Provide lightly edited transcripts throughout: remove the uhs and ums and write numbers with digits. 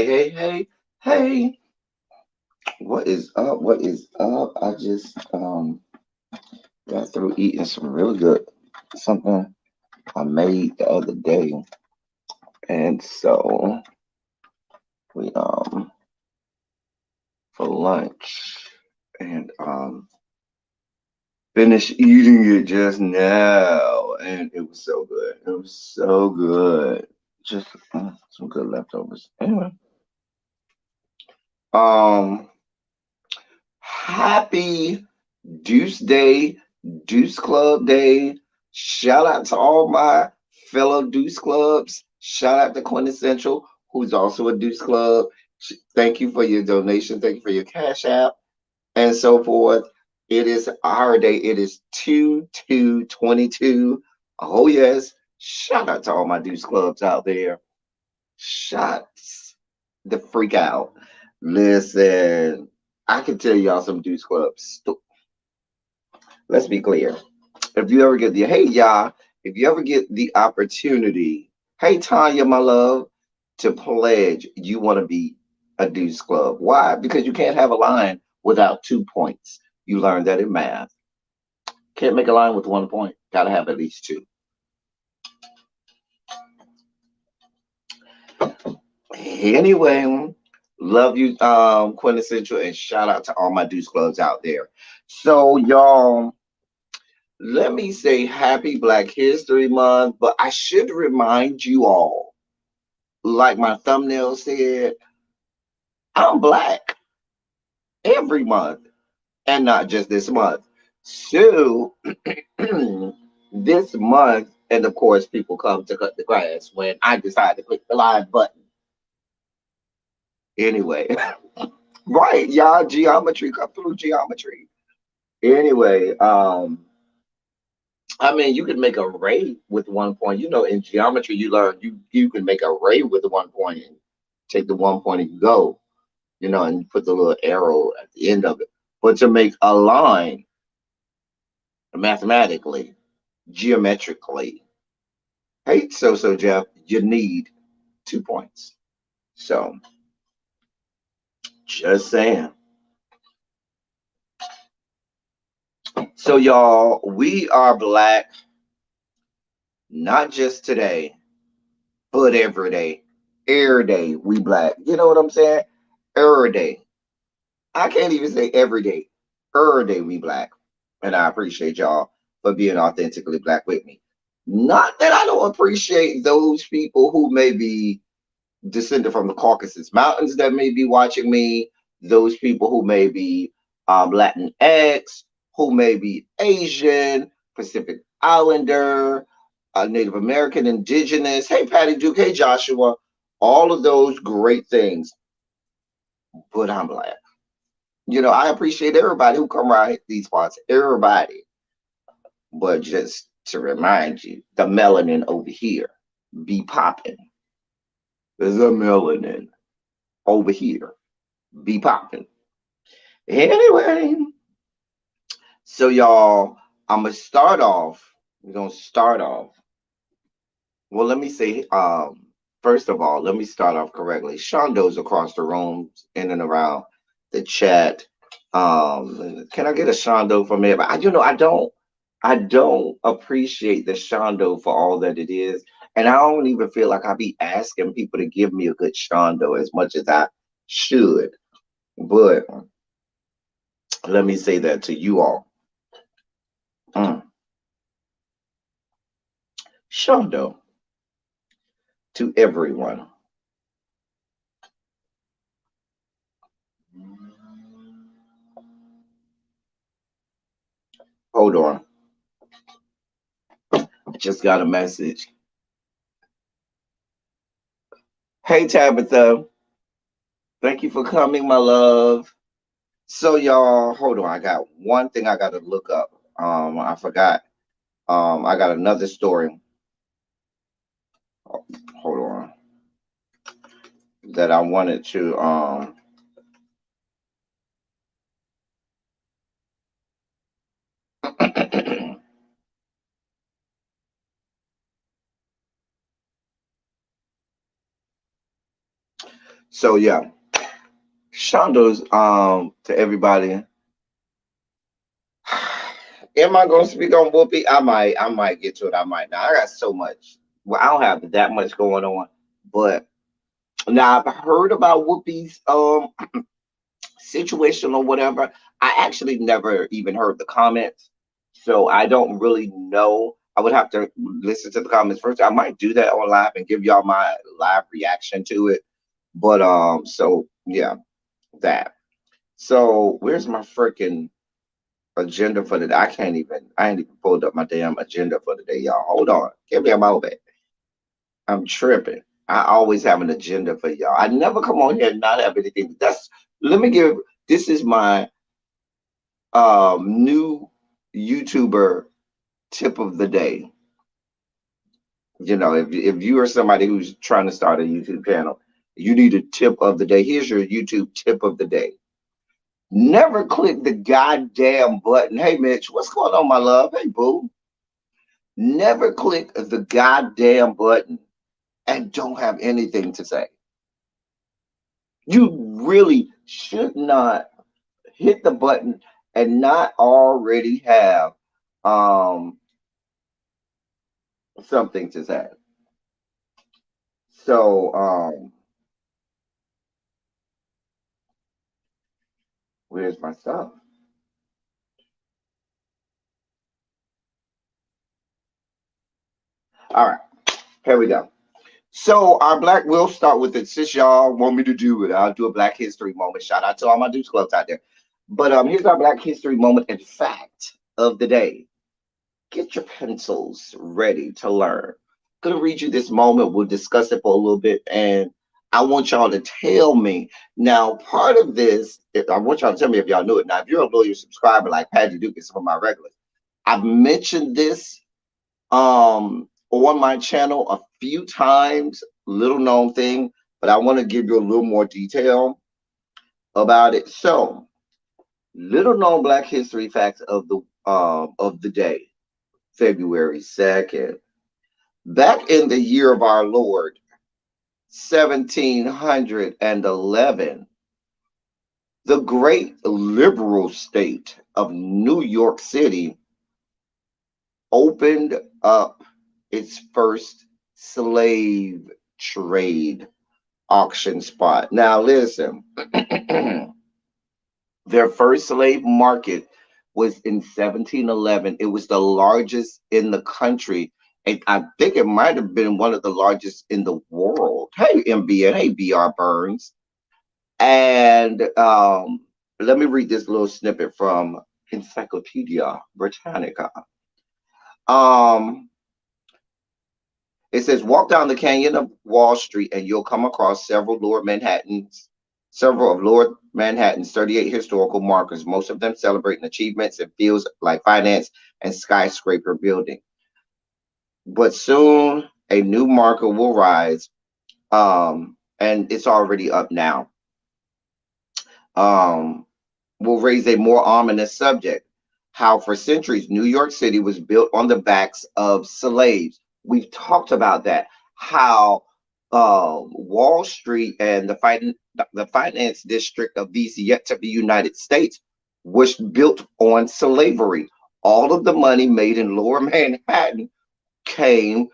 Hey, hey, hey, hey. What is up? What is up? I just got through eating some really good something I made the other day. And so we for lunch and finished eating it just now and it was so good. It was so good. Just some good leftovers. Anyway, um happy Deuce Day, Deuce Club Day. Shout out to all my fellow Deuce Clubs. Shout out to Quintessential, who's also a Deuce Club. Thank you for your donation. Thank you for your Cash App and so forth. It is our day. It is 2/2/22. Oh, yes. Shout out to all my Deuce Clubs out there. Shots the freak out. Listen, I can tell y'all some Deuce Clubs. Let's be clear. If you ever get the hey y'all, if you ever get the opportunity, hey Tanya, my love, to pledge you want to be a Deuce Club. Why? Because you can't have a line without 2 points. You learned that in math. Can't make a line with 1 point. Gotta have at least two. Anyway, love you, Quintessential, and shout out to all my Deuce Clubs out there. So y'all, let me say happy Black History Month, but I should remind you all, like my thumbnail said, I'm black every month and not just this month. So this month, and of course, people come to cut the grass when I decide to click the live button. Anyway, right, y'all, geometry, come through geometry. Anyway, I mean, you can make a ray with 1 point. You know, in geometry, you learn you can make a ray with the 1 point and take the 1 point and go. You know, and you put the little arrow at the end of it. But to make a line mathematically, geometrically, hey, so Jeff, you need 2 points. So just saying. So y'all, we are black, not just today, but every day. Every day we black. You know what I'm saying? Every day. I can't even say every day. Every day we black. And I appreciate y'all for being authentically black with me. Not that I don't appreciate those people who may be descended from the Caucasus Mountains that may be watching me, those people who may be Latinx, who may be Asian, Pacific Islander, Native American, Indigenous. Hey, Patty Duke. Hey, Joshua. All of those great things. But I'm black. You know, I appreciate everybody who come around these parts. Everybody. But just to remind you, the melanin over here be popping. There's a melanin over here be popping. Anyway, so y'all, I'm gonna start off. We're gonna start off. Well, let me say, first of all, let me start off correctly. Shondo's across the room, in and around the chat. Can I get a Shondo from everybody? I don't appreciate the Shondo for all that it is, and I don't even feel like I be asking people to give me a good Shondo as much as I should. But let me say that to you all. Mm. Shondo to everyone. Hold on. I just got a message. Hey Tabitha, thank you for coming, my love. So y'all, hold on. I got one thing I gotta look up. I forgot. I got another story. Hold on. That I wanted to So yeah, Shonda's to everybody. Am I gonna speak on Whoopi? I might get to it, I might not. I got so much. Well, I don't have that much going on. But now I've heard about Whoopi's situation or whatever. I actually never even heard the comments. So I don't really know. I would have to listen to the comments first. I might do that on live and give y'all my live reaction to it. But so yeah, that. So where's my freaking agenda for the day? I ain't even pulled up my damn agenda for the day, y'all. Hold on. Give me a moment. I'm tripping. I always have an agenda for y'all. I never come on here and not have anything. Let me give this is my new YouTuber tip of the day. You know, if you are somebody who's trying to start a YouTube channel, you need a tip of the day. Here's your YouTube tip of the day. Never click the goddamn button. Hey Mitch, what's going on, my love? Hey boo. Never click the goddamn button and don't have anything to say. You really should not hit the button and not already have um something to say. So where's my stuff? All right, here we go. So our black, we'll start with it. Since y'all want me to do it, I'll do a Black History moment. Shout out to all my dudes clubs out there. But here's our Black History moment and fact of the day. Get your pencils ready to learn. I'm gonna read you this moment. We'll discuss it for a little bit, and I want y'all to tell me. Now, part of this, I want y'all to tell me if y'all knew it. Now, if you're a loyal subscriber like Patty Duke and some of my regulars, I've mentioned this on my channel a few times, little known thing, but I want to give you a little more detail about it. So, little known Black History facts of the day, February 2nd. Back in the year of our Lord, 1711, the great liberal state of New York City opened up its first slave trade auction spot. Now, listen, their first slave market was in 1711. It was the largest in the country. And I think it might have been one of the largest in the world. Hey, MBN. Hey, BR Burns. And let me read this little snippet from Encyclopedia Britannica. Um, It says, walk down the canyon of Wall Street and you'll come across several of Lord Manhattan's 38 historical markers, most of them celebrating achievements in fields like finance and skyscraper building. But soon a new marker will rise, and it's already up now. Um, will raise a more ominous subject. How for centuries New York City was built on the backs of slaves. We've talked about that. How Wall Street and the finance district of these yet to be United States was built on slavery. All of the money made in Lower Manhattan came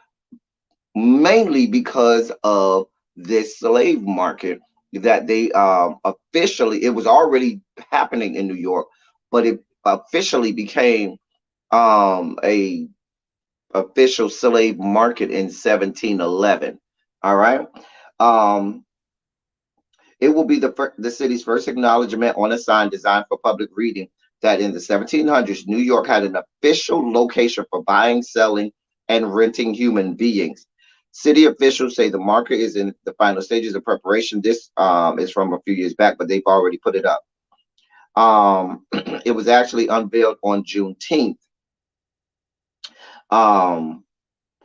mainly because of this slave market that they officially, it was already happening in New York, but it officially became a official slave market in 1711. All right. um it will be the city's first acknowledgement on a sign designed for public reading that in the 1700s New York had an official location for buying, selling, and renting human beings. City officials say the market is in the final stages of preparation. This is from a few years back, but they've already put it up. It was actually unveiled on Juneteenth, um,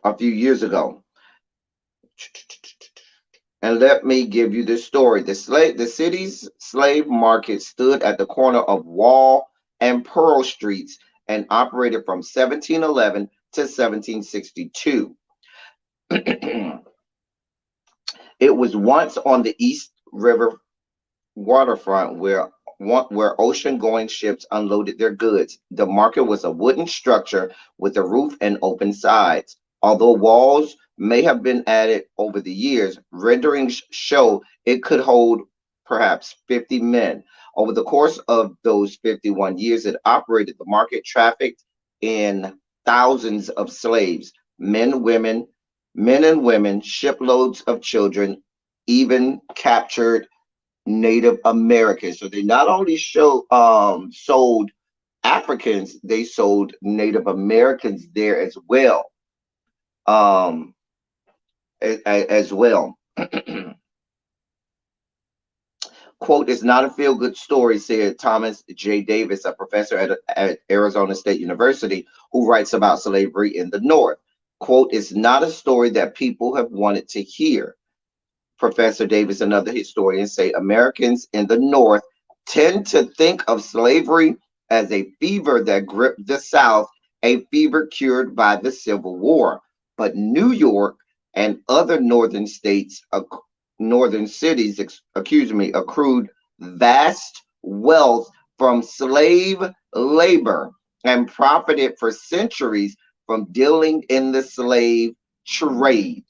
a few years ago. And let me give you this story. The city's slave market stood at the corner of Wall and Pearl Streets and operated from 1711 to 1762. It was once on the east River waterfront where ocean-going ships unloaded their goods. The market was a wooden structure with a roof and open sides. Although walls may have been added over the years, renderings show it could hold perhaps 50 men. Over the course of those 51 years it operated, the market trafficked in thousands of slaves, men and women, shiploads of children, even captured Native Americans. So they not only sold Africans, they sold Native Americans there as well. Um, as well. Quote, "It's not a feel good story," said Thomas J. Davis, a professor at Arizona State University who writes about slavery in the North. Quote, "It's not a story that people have wanted to hear." Professor Davis and other historians say Americans in the North tend to think of slavery as a fever that gripped the South, a fever cured by the Civil War. But New York and other northern cities, accrued vast wealth from slave labor and profited for centuries from dealing in the slave trade.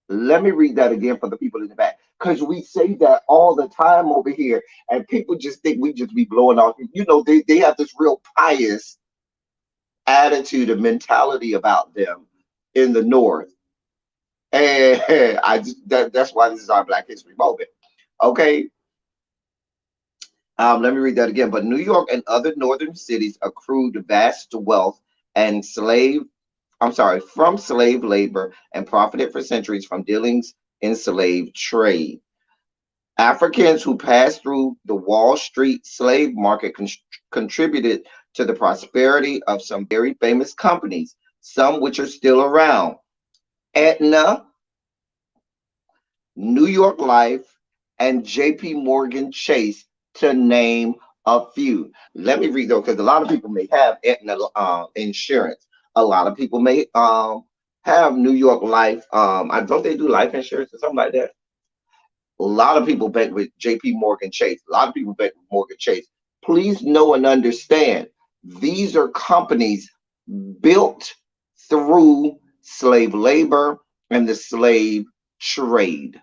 Let me read that again for the people in the back, because we say that all the time over here, and people just think we just be blowing off. They have this real pious attitude and mentality about them in the North, and that's why this is our Black History Moment. Okay, let me read that again. But New York and other northern cities accrued vast wealth and from slave labor and profited for centuries from dealings in slave trade. Africans who passed through the Wall Street slave market contributed to the prosperity of some very famous companies, some which are still around. Aetna, New York Life, and JP Morgan Chase, to name a few. Let me read those because a lot of people may have Aetna insurance. A lot of people may have New York Life. I don't they do life insurance or something like that. A lot of people bank with JP Morgan Chase. A lot of people bank with Morgan Chase. Please know and understand, these are companies built through slave labor and the slave trade.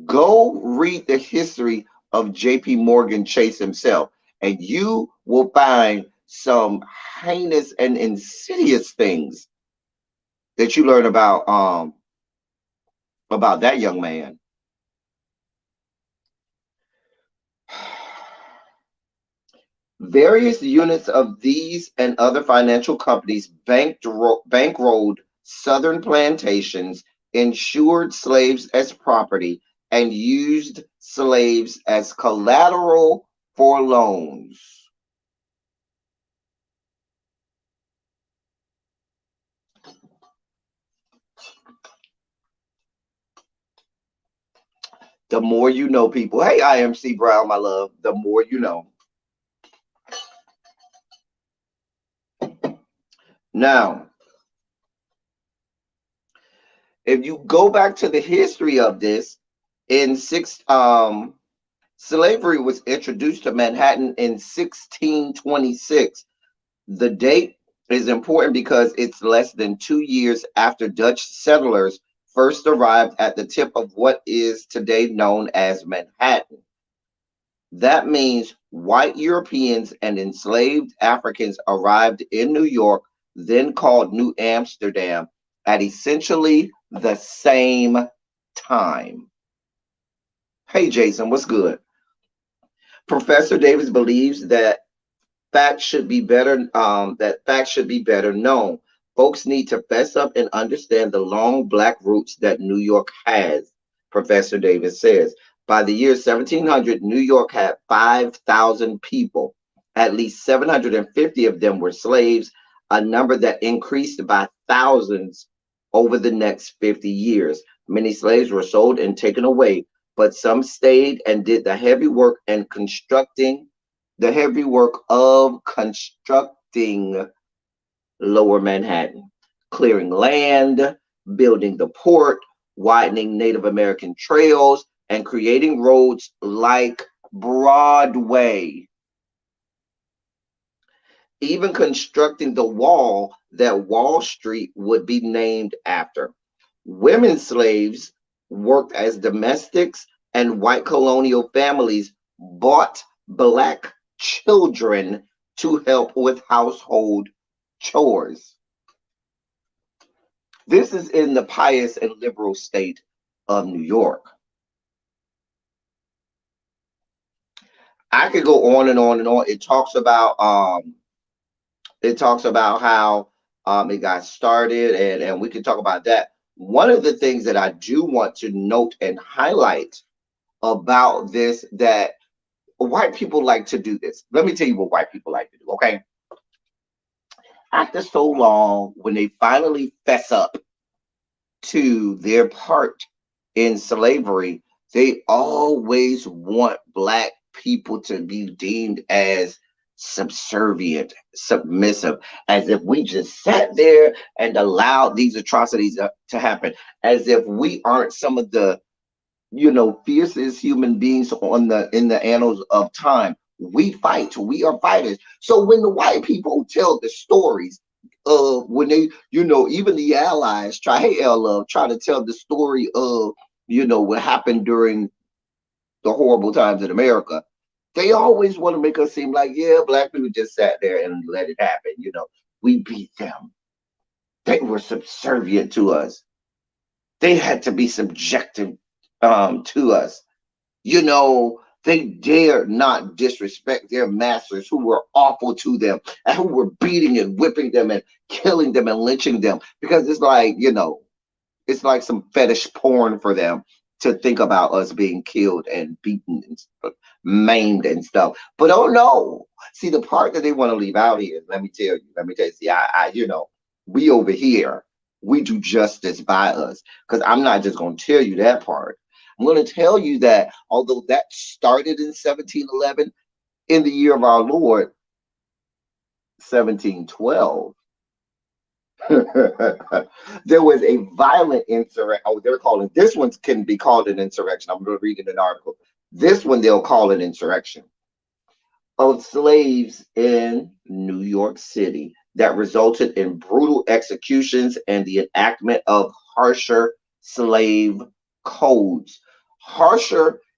Go read the history of JP Morgan Chase himself, and you will find some heinous and insidious things that you learn about that young man. Various units of these and other financial companies bankrolled southern plantations, insured slaves as property, and used slaves as collateral for loans. The more you know, people. Hey, IMC Brown, my love. The more you know. Now, if you go back to the history of this, slavery was introduced to Manhattan in 1626. The date is important because it's less than 2 years after Dutch settlers first arrived at the tip of what is today known as Manhattan. That means white Europeans and enslaved Africans arrived in New York, then called New Amsterdam, at essentially the same time. Hey, Jason, what's good? Professor Davis believes that facts should be better known. Folks need to fess up and understand the long Black roots that New York has, Professor Davis says. By the year 1700, New York had 5,000 people. At least 750 of them were slaves, a number that increased by thousands over the next 50 years. Many slaves were sold and taken away, but some stayed and did the heavy work of constructing Lower Manhattan, clearing land, building the port, widening Native American trails, and creating roads like Broadway, even constructing the wall that Wall Street would be named after. Women slaves worked as domestics, and white colonial families bought black children to help with household chores. This is in the pious and liberal state of New York. I could go on and on and on. It talks about how it got started, and we can talk about that. One of the things that I do want to note and highlight about this, that white people like to do this. Let me tell you what white people like to do, okay? After so long, when they finally fess up to their part in slavery, they always want black people to be deemed as subservient, submissive, as if we just sat there and allowed these atrocities to happen, as if we aren't some of the, fiercest human beings in the annals of time. We fight. We are fighters. So when the white people tell the stories of when they, even the allies try, hey, love, try to tell the story of, what happened during the horrible times in America, they always want to make us seem like, yeah, black people just sat there and let it happen. We beat them. They were subservient to us. They had to be subjected to us. They dared not disrespect their masters who were awful to them and who were beating and whipping them and killing them and lynching them, because it's like some fetish porn for them to think about us being killed and beaten and maimed and stuff. But oh no, see, the part that they want to leave out here, let me tell you, see, we over here, we do justice by us, because I'm not just going to tell you that part. I'm going to tell you that although that started in 1711, in the year of our Lord, 1712, there was a violent insurrection. Oh, they're calling this one can be called an insurrection. I'm going to read in an article. This one they'll call an insurrection of slaves in New York City that resulted in brutal executions and the enactment of harsher slave codes.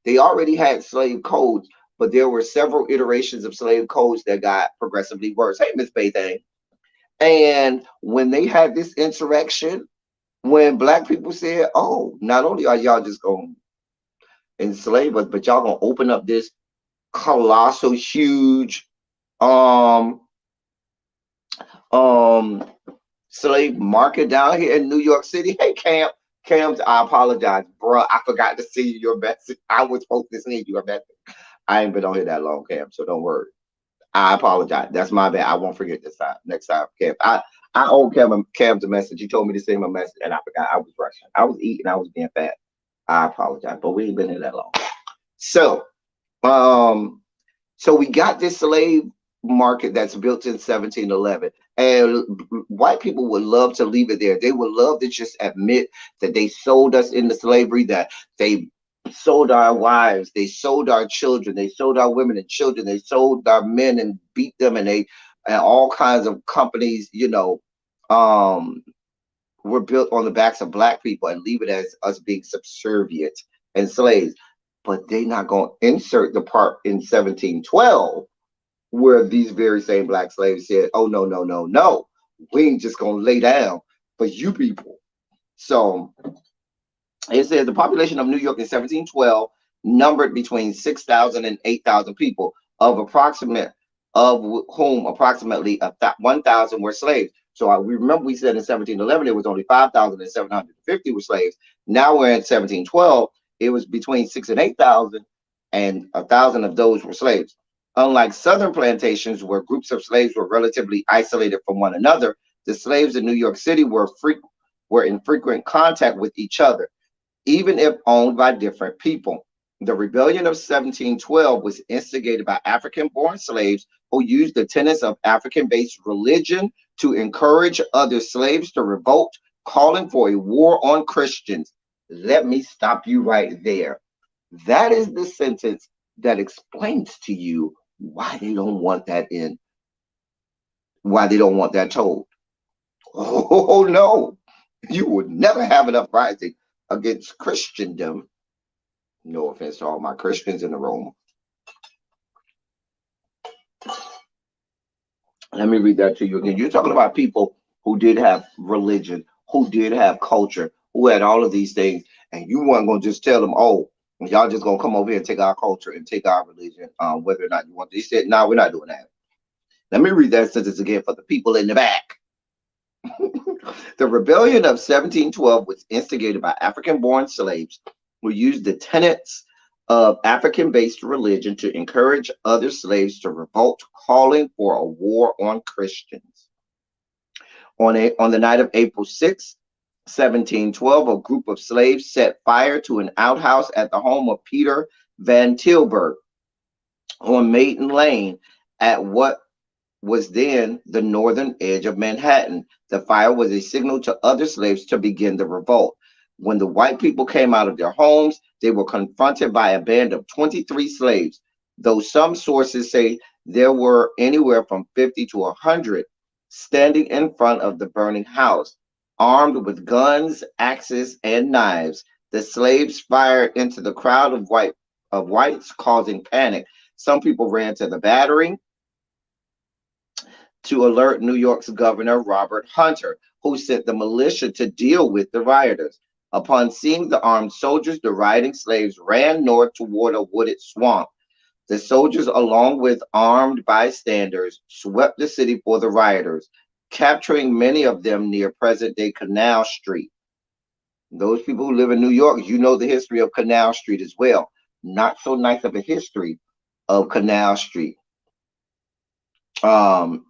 They already had slave codes, but there were several iterations of slave codes that got progressively worse. Hey, Miss Baythane. And when they had this insurrection, when black people said, oh, not only are y'all just going to enslave us, but y'all going to open up this colossal, huge um slave market down here in New York City. Hey, Cam. I apologize, bro. I forgot to see your message. I was supposed to send you a message. I ain't been on here that long, Cam, so don't worry. I apologize. That's my bad. I won't forget this time. Next time, Cam. I owe Cam's a message. He told me to send him a message, and I forgot. I was rushing. I was eating. I was being fat. I apologize, but we ain't been here that long. So, so we got this slave market that's built in 1711, and white people would love to leave it there. They would love to just admit that they sold us into slavery, that they sold our wives, they sold our children, they sold our women and children, they sold our men and beat them, and all kinds of companies, were built on the backs of black people, and leave it as us being subservient and slaves. But they not going to insert the part in 1712 where these very same black slaves said, oh, no, no, no, no. We ain't just going to lay down for you people. So it says the population of New York in 1712 numbered between 6,000 and 8,000 people, of whom approximately 1,000 were slaves. So we remember we said in 1711 it was only 5,750 were slaves. Now we're in 1712. It was between 6,000 and 8,000, and 1,000 of those were slaves. Unlike southern plantations where groups of slaves were relatively isolated from one another, the slaves in New York City were in frequent contact with each other, even if owned by different people. The rebellion of 1712 was instigated by African-born slaves who used the tenets of African-based religion to encourage other slaves to revolt, calling for a war on Christians. Let me stop you right there. That is the sentence that explains to you why they don't want that in, why they don't want that told. Oh no, you would never have an uprising against Christendom. No offense to all my Christians in the room. Let me read that to you again. You're talking about people who did have religion, who did have culture, who had all of these things, and you weren't going to just tell them, "Oh, y'all just going to come over here and take our culture and take our religion, whether or not you want." They said, "No, we're not doing that." Let me read that sentence again for the people in the back. The rebellion of 1712 was instigated by African born slaves who used the tenets of African based religion to encourage other slaves to revolt, calling for a war on Christians. On the night of April 6th, 1712, a group of slaves set fire to an outhouse at the home of Peter Van Tilburg on Maiden Lane at what was then the northern edge of Manhattan. The fire was a signal to other slaves to begin the revolt. When the white people came out of their homes, they were confronted by a band of 23 slaves, though some sources say there were anywhere from 50 to 100 standing in front of the burning house, armed with guns, axes, and knives. The slaves fired into the crowd of whites, causing panic. Some people ran to the battery to alert New York's Governor Robert Hunter, who sent the militia to deal with the rioters. Upon seeing the armed soldiers, the rioting slaves ran north toward a wooded swamp. The soldiers, along with armed bystanders, swept the city for the rioters, capturing many of them near present day Canal Street. Those people who live in New York, you know the history of Canal Street as well. Not so nice of a history of Canal Street.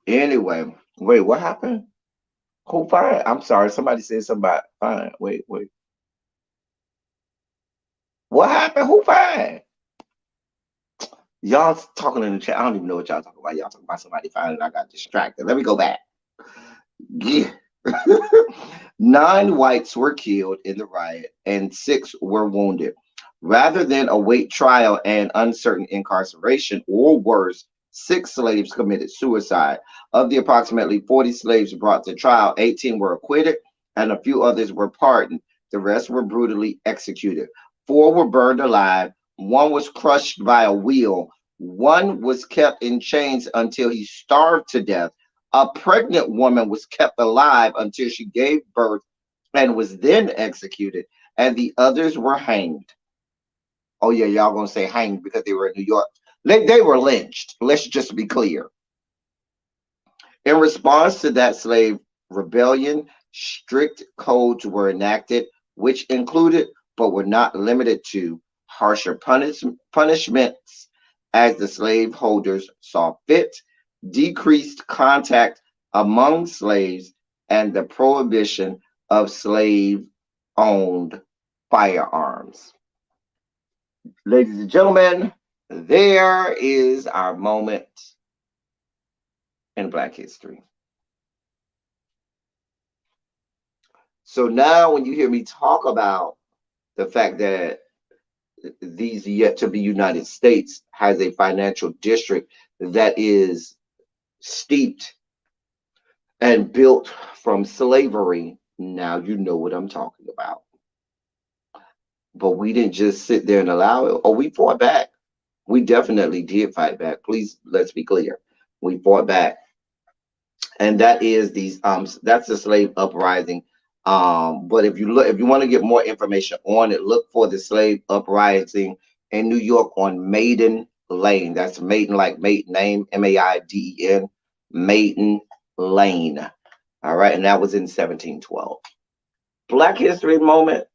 Anyway, wait, what happened? Who fine? I'm sorry, somebody said something about fine. Wait. What happened? Who fine? Y'all talking in the chat. I don't even know what y'all talking about. Y'all talking about somebody fine and I got distracted. Let me go back. Yeah. 9 whites were killed in the riot and 6 were wounded. Rather than await trial and uncertain incarceration, or worse, 6 slaves committed suicide. Of the approximately 40 slaves brought to trial, 18 were acquitted and a few others were pardoned. The rest were brutally executed. 4 were burned alive. 1 was crushed by a wheel. 1 was kept in chains until he starved to death. A pregnant woman was kept alive until she gave birth and was then executed, and the others were hanged. Oh, yeah, y'all gonna say hanged because they were in New York. They were lynched. Let's just be clear. In response to that slave rebellion, strict codes were enacted, which included, but were not limited to, harsher punishments as the slaveholders saw fit, decreased contact among slaves, and the prohibition of slave owned firearms. Ladies and gentlemen, there is our moment in Black history. So now, when you hear me talk about the fact that these yet to be United States has a financial district that is steeped and built from slavery, now you know what I'm talking about. But we didn't just sit there and allow it. Oh, we fought back. We definitely did fight back. Please, let's be clear. We fought back. And that is that's the slave uprising. But if you want to get more information on it, look for the slave uprising in New York on Maiden Lane. That's Maiden, like maiden name, Maiden, Maiden Lane. All right, and that was in 1712. Black History moment.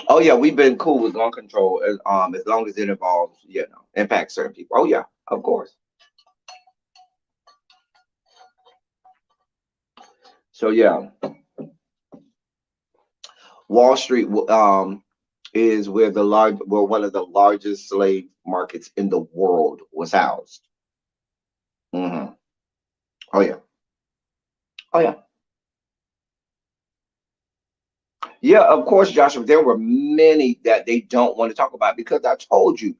Oh yeah, we've been cool with gun control as long as it involves, impact certain people. Oh yeah, of course. So yeah, Wall Street is where one of the largest slave markets in the world was housed. Hmm. Oh yeah, oh yeah. Yeah, of course, Joshua. There were many that they don't want to talk about because I told you,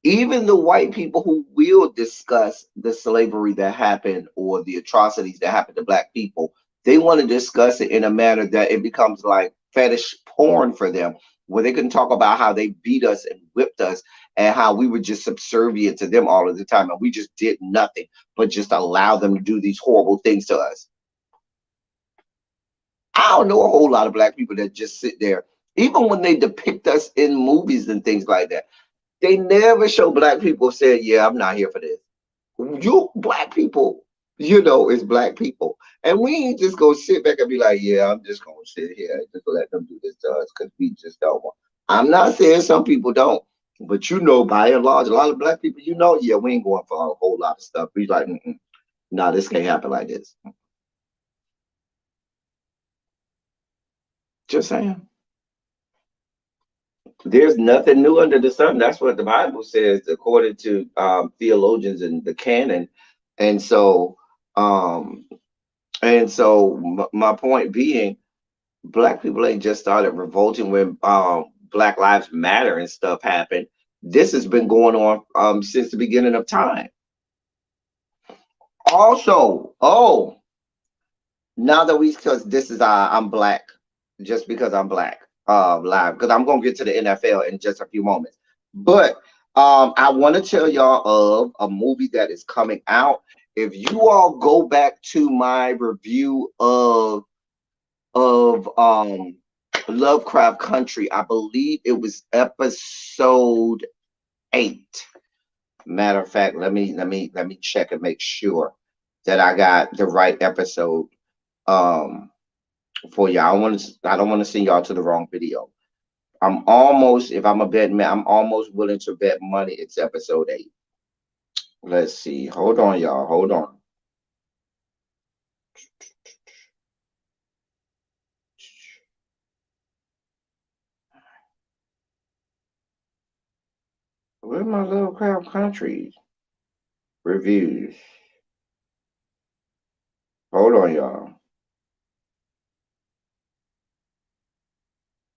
even the white people who will discuss the slavery that happened or the atrocities that happened to black people, they want to discuss it in a manner that it becomes like fetish porn for them, where they can talk about how they beat us and whipped us and how we were just subservient to them all of the time and we just did nothing but just allow them to do these horrible things to us. I don't know a whole lot of black people that just sit there, even when they depict us in movies and things like that. They never show black people saying, "Yeah, I'm not here for this." You black people, it's black people, and we ain't just gonna sit back and be like, "Yeah, I'm just gonna sit here and just let them do this to us because we just don't want." I'm not saying some people don't, but by and large, a lot of black people, yeah, we ain't going for a whole lot of stuff. We like, nah, this can't happen like this. Just saying. There's nothing new under the sun. That's what the Bible says, according to theologians and the canon. And so, um, my point being, black people ain't just started revolting when Black Lives Matter and stuff happened. This has been going on since the beginning of time. Also, now that because this is I'm black, just because I'm black, live, because I'm gonna get to the NFL in just a few moments. But I want to tell y'all of a movie that is coming out. If you all go back to my review of Lovecraft Country, I believe it was episode 8. Matter of fact, let me check and make sure that I got the right episode. Um, for y'all. I don't want to send y'all to the wrong video. I'm almost, if I'm a bet man, I'm almost willing to bet money it's episode 8. Let's see. Hold on, y'all. Hold on. Where's my little crowd country reviews? Hold on, y'all.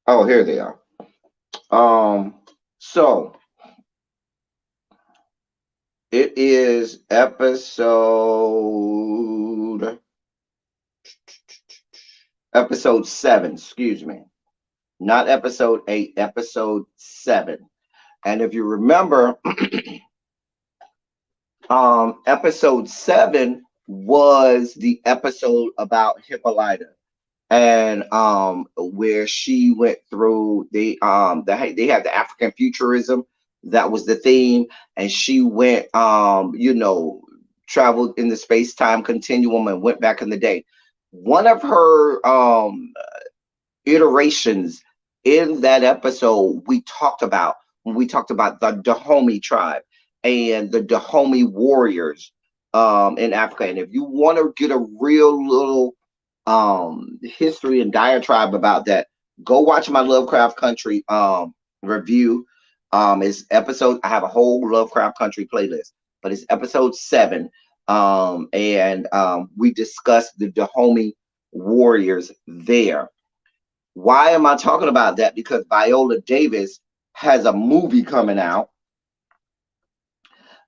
Oh, here they are. So it is episode 7, excuse me. Not episode 8, episode 7. And if you remember, episode 7 was the episode about Hippolyta, and where she went through they had the African futurism, that was the theme, and she went traveled in the space-time continuum and went back in the day. One of her iterations in that episode we talked about, when we talked about the Dahomey tribe and the Dahomey warriors in Africa. And if you want to get a real little history and diatribe about that, go watch my Lovecraft Country review. It's episode, I have a whole Lovecraft Country playlist, but it's episode 7. And we discussed the Dahomey warriors there. Why am I talking about that? Because Viola Davis has a movie coming out.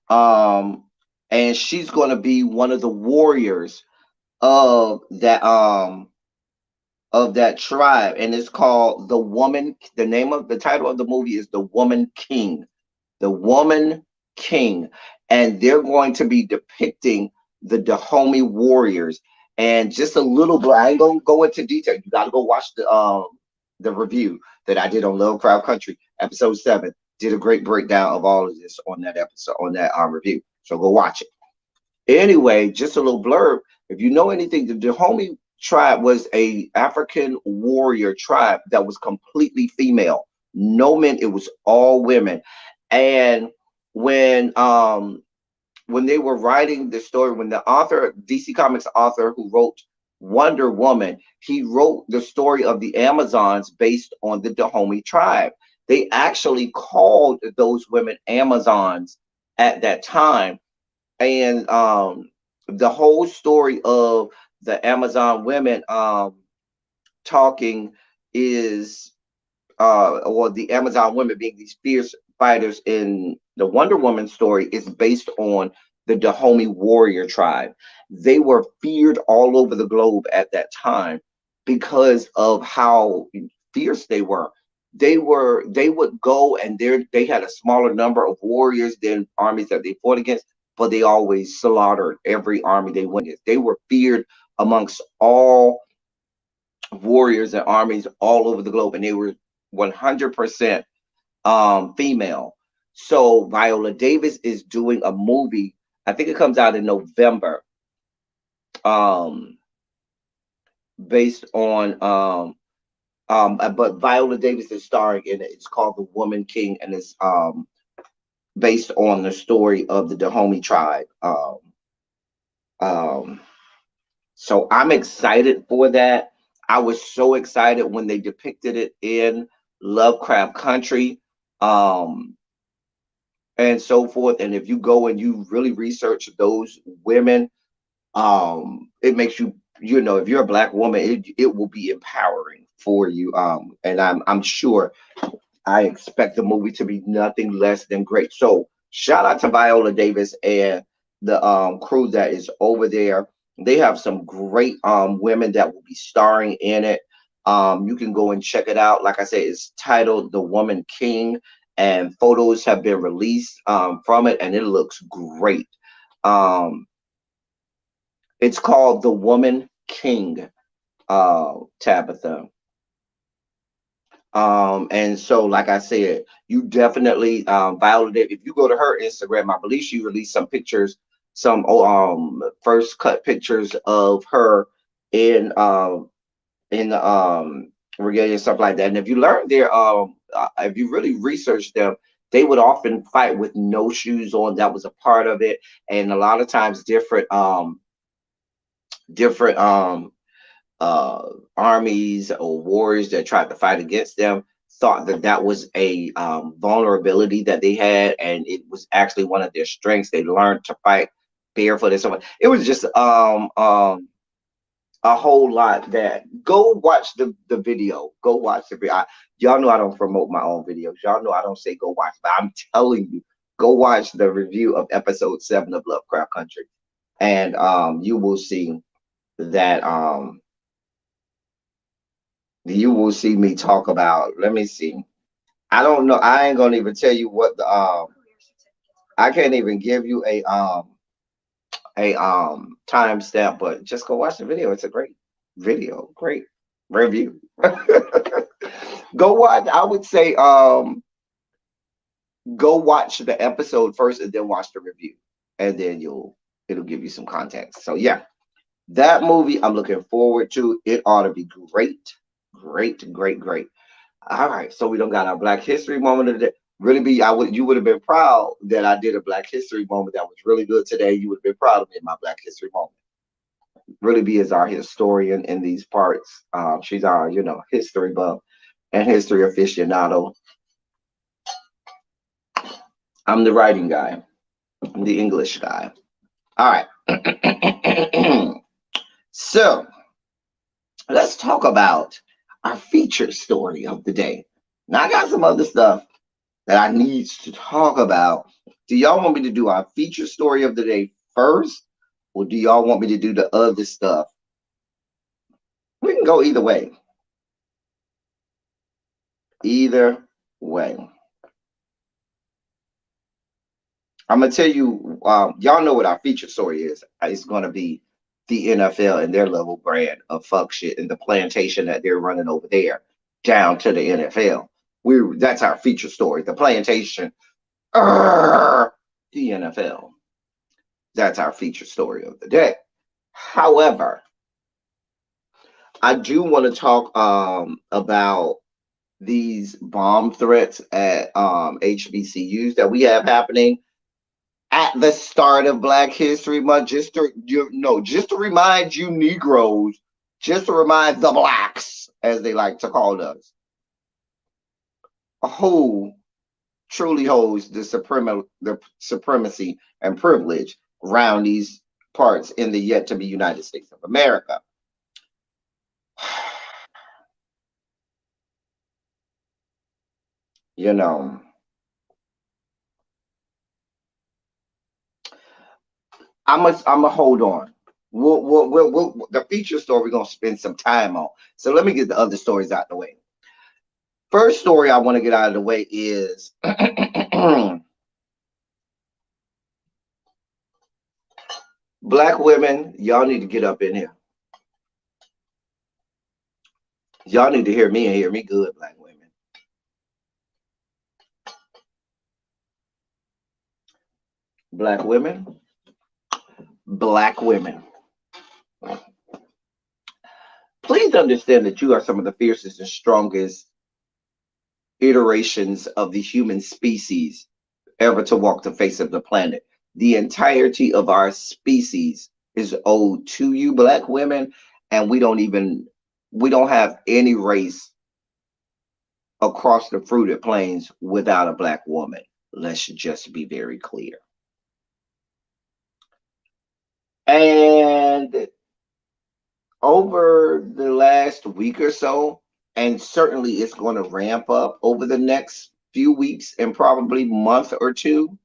Um, and she's going to be one of the warriors of that tribe, and it's called The Woman. The title of the movie is The Woman King. The Woman King. And they're going to be depicting the Dahomey warriors. And just a little bit, I ain't gonna go into detail. You gotta go watch the review that I did on Lovecraft Country, episode 7. Did a great breakdown of all of this on that episode, on that review. So go watch it. Anyway, just a little blurb. If you know anything, the Dahomey tribe was a African warrior tribe that was completely female. No men, it was all women. And when they were writing the story, when the author, DC Comics author who wrote Wonder Woman, he wrote the story of the Amazons based on the Dahomey tribe. They actually called those women Amazons at that time. And the whole story of the Amazon women talking is or the Amazon women being these fierce fighters in the Wonder Woman story is based on the Dahomey warrior tribe. They were feared all over the globe at that time because of how fierce they were. They would go and they had a smaller number of warriors than armies that they fought against, but they always slaughtered every army they went against. They were feared amongst all warriors and armies all over the globe, and they were 100% female. So Viola Davis is doing a movie. I think it comes out in November, um, based on but Viola Davis is starring in it. It's called The Woman King, and it's based on the story of the Dahomey tribe. Um, so I'm excited for that. I was so excited when they depicted it in Lovecraft Country. Um, and so forth. And if you go and you really research those women, it makes you, if you're a black woman, it will be empowering for you. And I'm sure I expect the movie to be nothing less than great. So shout out to Viola Davis and the crew that is over there. They have some great women that will be starring in it. You can go and check it out. Like I said, it's titled The Woman King, and photos have been released from it, and it looks great. Um, it's called The Woman King, Tabitha. And so, like I said, you definitely validate. If you go to her Instagram, I believe she released some pictures, some first cut pictures of her in in regalia and stuff like that. And if you learn their if you really research them, they would often fight with no shoes on. That was a part of it, and a lot of times different uh, armies or warriors that tried to fight against them thought that that was a vulnerability that they had, and it was actually one of their strengths. They learned to fight barefoot and so on. It was just a whole lot. That go watch the video. Go watch the video. Y'all know I don't promote my own videos. Y'all know I don't say go watch, but I'm telling you, go watch the review of episode 7 of Lovecraft Country, and you will see that you will see me talk about. Let me see. I don't know. I ain't gonna even tell you what the I can't even give you a timestamp, but just go watch the video. It's a great video, great review. Go watch. I would say go watch the episode first and then watch the review, and then it'll give you some context. So yeah, that movie I'm looking forward to. It ought to be great, great, great, great. All right, so we don't got our Black History moment of the day. Really be, you would have been proud that I did a Black History moment that was really good today. You would have been proud of me in my Black History moment. Really be is our historian in these parts. She's our, history buff and history aficionado. I'm the writing guy. I'm the English guy. All right. So let's talk about our feature story of the day. Now I got some other stuff that I need to talk about. Do y'all want me to do our feature story of the day first, or do y'all want me to do the other stuff? We can go either way. Either way. I'm gonna tell you, y'all know what our feature story is. It's gonna be the NFL and their level brand of fuck shit and the plantation that they're running over there down to the NFL. That's our feature story. The plantation, the NFL. That's our feature story of the day. However, I do want to talk about these bomb threats at HBCUs that we have happening at the start of Black History Month. Just to remind you Negroes, just to remind the blacks, as they like to call us, who truly holds the supremacy and privilege around these parts in the yet to be United States of America. You know, I'm a hold on. The feature story we're gonna spend some time on. So let me get the other stories out the way. First story I want to get out of the way is black women. Y'all need to get up in here. Y'all need to hear me and hear me good, black women. Black women. Black women. Please understand that you are some of the fiercest and strongest iterations of the human species ever to walk the face of the planet. The entirety of our species is owed to you, black women, and we don't have any race across the fruited plains without a black woman. Let's just be very clear. And over the last week or so, and certainly it's going to ramp up over the next few weeks and probably month or two,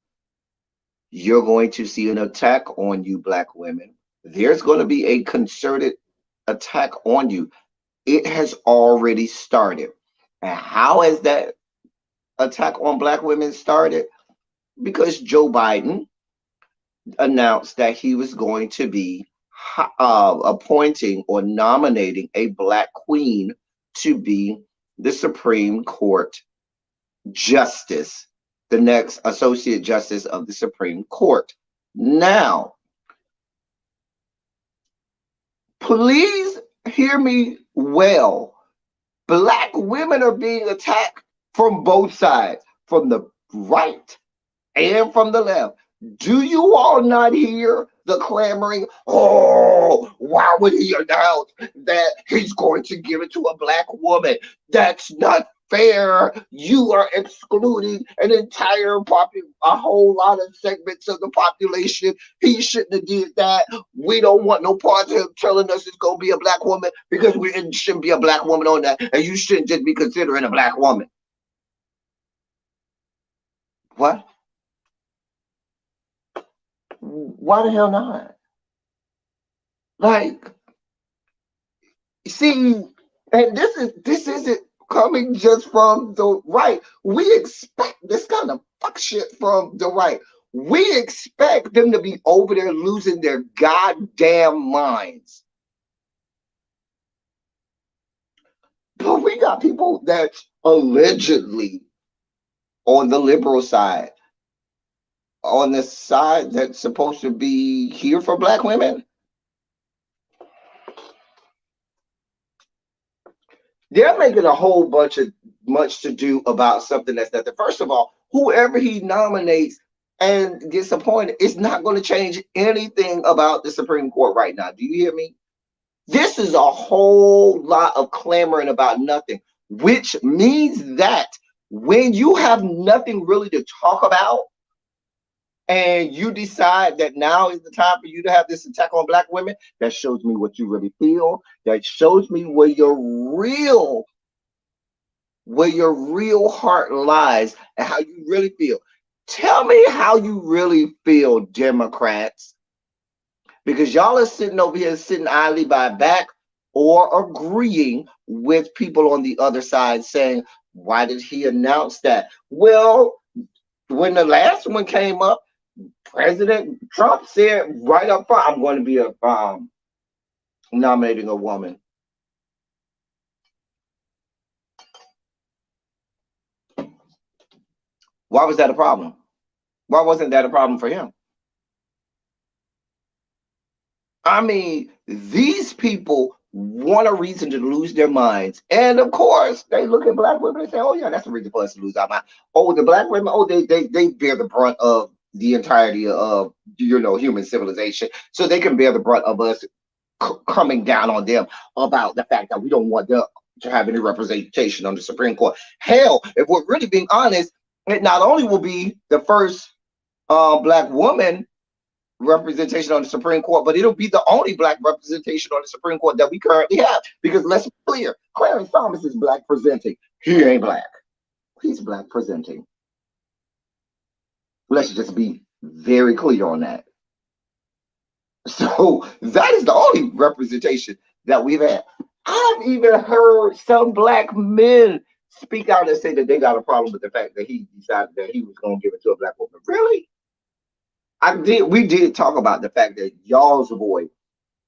you're going to see an attack on you, black women. There's going to be a concerted attack on you. It has already started. And how has that attack on black women started? Because Joe Biden announced that he was going to be appointing or nominating a black queen to be the Supreme Court justice, the next associate justice of the Supreme Court. Now, please hear me well. Black women are being attacked from both sides, from the right and from the left. Do you all not hear the clamoring? Oh, why would he announce that he's going to give it to a black woman? That's not fair. You are excluding an entire a whole lot of segments of the population. He shouldn't have did that. We don't want no part of him telling us it's going to be a black woman because it shouldn't be a black woman on that, and you shouldn't just be considering a black woman. What? Why the hell not? Like, see, and this isn't coming just from the right. We expect this kind of fuck shit from the right. We expect them to be over there losing their goddamn minds. But we got people that's allegedly on the liberal side, on the side that's supposed to be here for black women. They're making a whole bunch of much to do about something that's nothing. First of all, whoever he nominates and gets appointed, it's not going to change anything about the Supreme Court right now. Do you hear me? This is a whole lot of clamoring about nothing, which means that when you have nothing really to talk about, and you decide that now is the time for you to have this attack on black women, that shows me what you really feel. That shows me where your real heart lies and how you really feel. Tell me how you really feel, Democrats, because y'all are sitting over here sitting idly by back or agreeing with people on the other side saying, why did he announce that? Well, when the last one came up, President Trump said right up front, I'm going to be nominating a woman. Why was that a problem? Why wasn't that a problem for him? I mean, these people want a reason to lose their minds. And of course, they look at black women and say, oh, yeah, that's a reason for us to lose our mind. Oh, the black women, oh, they bear the brunt of the entirety of, human civilization. So they can bear the brunt of us coming down on them about the fact that we don't want them to have any representation on the Supreme Court. Hell, if we're really being honest, it not only will be the first black woman representation on the Supreme Court, but it'll be the only black representation on the Supreme Court that we currently have. Because let's be clear, Clarence Thomas is black presenting. He ain't black. He's black presenting. Let's just be very clear on that. So that is the only representation that we've had. I've even heard some black men speak out and say that they got a problem with the fact that he decided that he was going to give it to a black woman. Really? I did. We did talk about the fact that y'all's boy,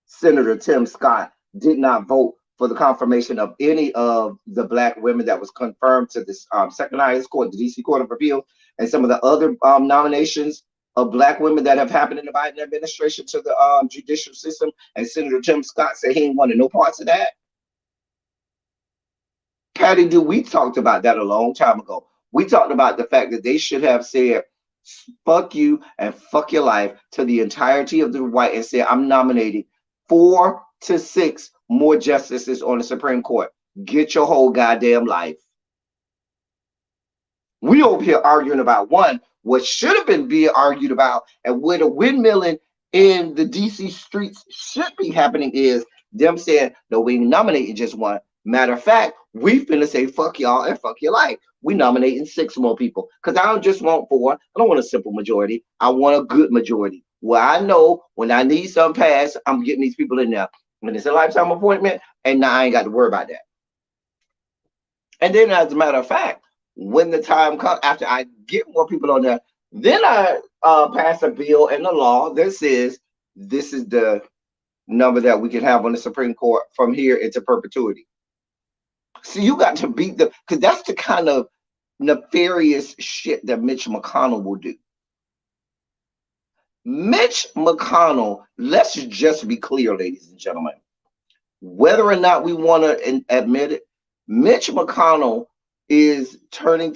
Senator Tim Scott, did not vote for the confirmation of any of the black women that was confirmed to this second highest court, the DC Court of Appeal, and some of the other nominations of black women that have happened in the Biden administration to the judicial system. And Senator Tim Scott said he ain't wanted no parts of that. Patty, do we talked about that a long time ago? We talked about the fact that they should have said fuck you and fuck your life to the entirety of the white and say I'm nominating 4 to 6 more justices on the Supreme Court. Get your whole goddamn life. We over here arguing about what should have been being argued about, and where the windmilling in the DC streets should be happening is them saying, no, we ain't nominating just one. Matter of fact, we finna say fuck y'all and fuck your life. We nominating 6 more people. Because I don't just want 4. I don't want a simple majority. I want a good majority. Where I know when I need something passed, I'm getting these people in there. When it's a lifetime appointment, and now I ain't got to worry about that. And then as a matter of fact, when the time comes, after I get more people on there, then I pass a bill and a law that says this is the number that we can have on the Supreme Court from here into perpetuity. So you got to beat the, because that's the kind of nefarious shit that Mitch McConnell will do. Mitch McConnell, let's just be clear, ladies and gentlemen, whether or not we want to admit it, Mitch McConnell is turning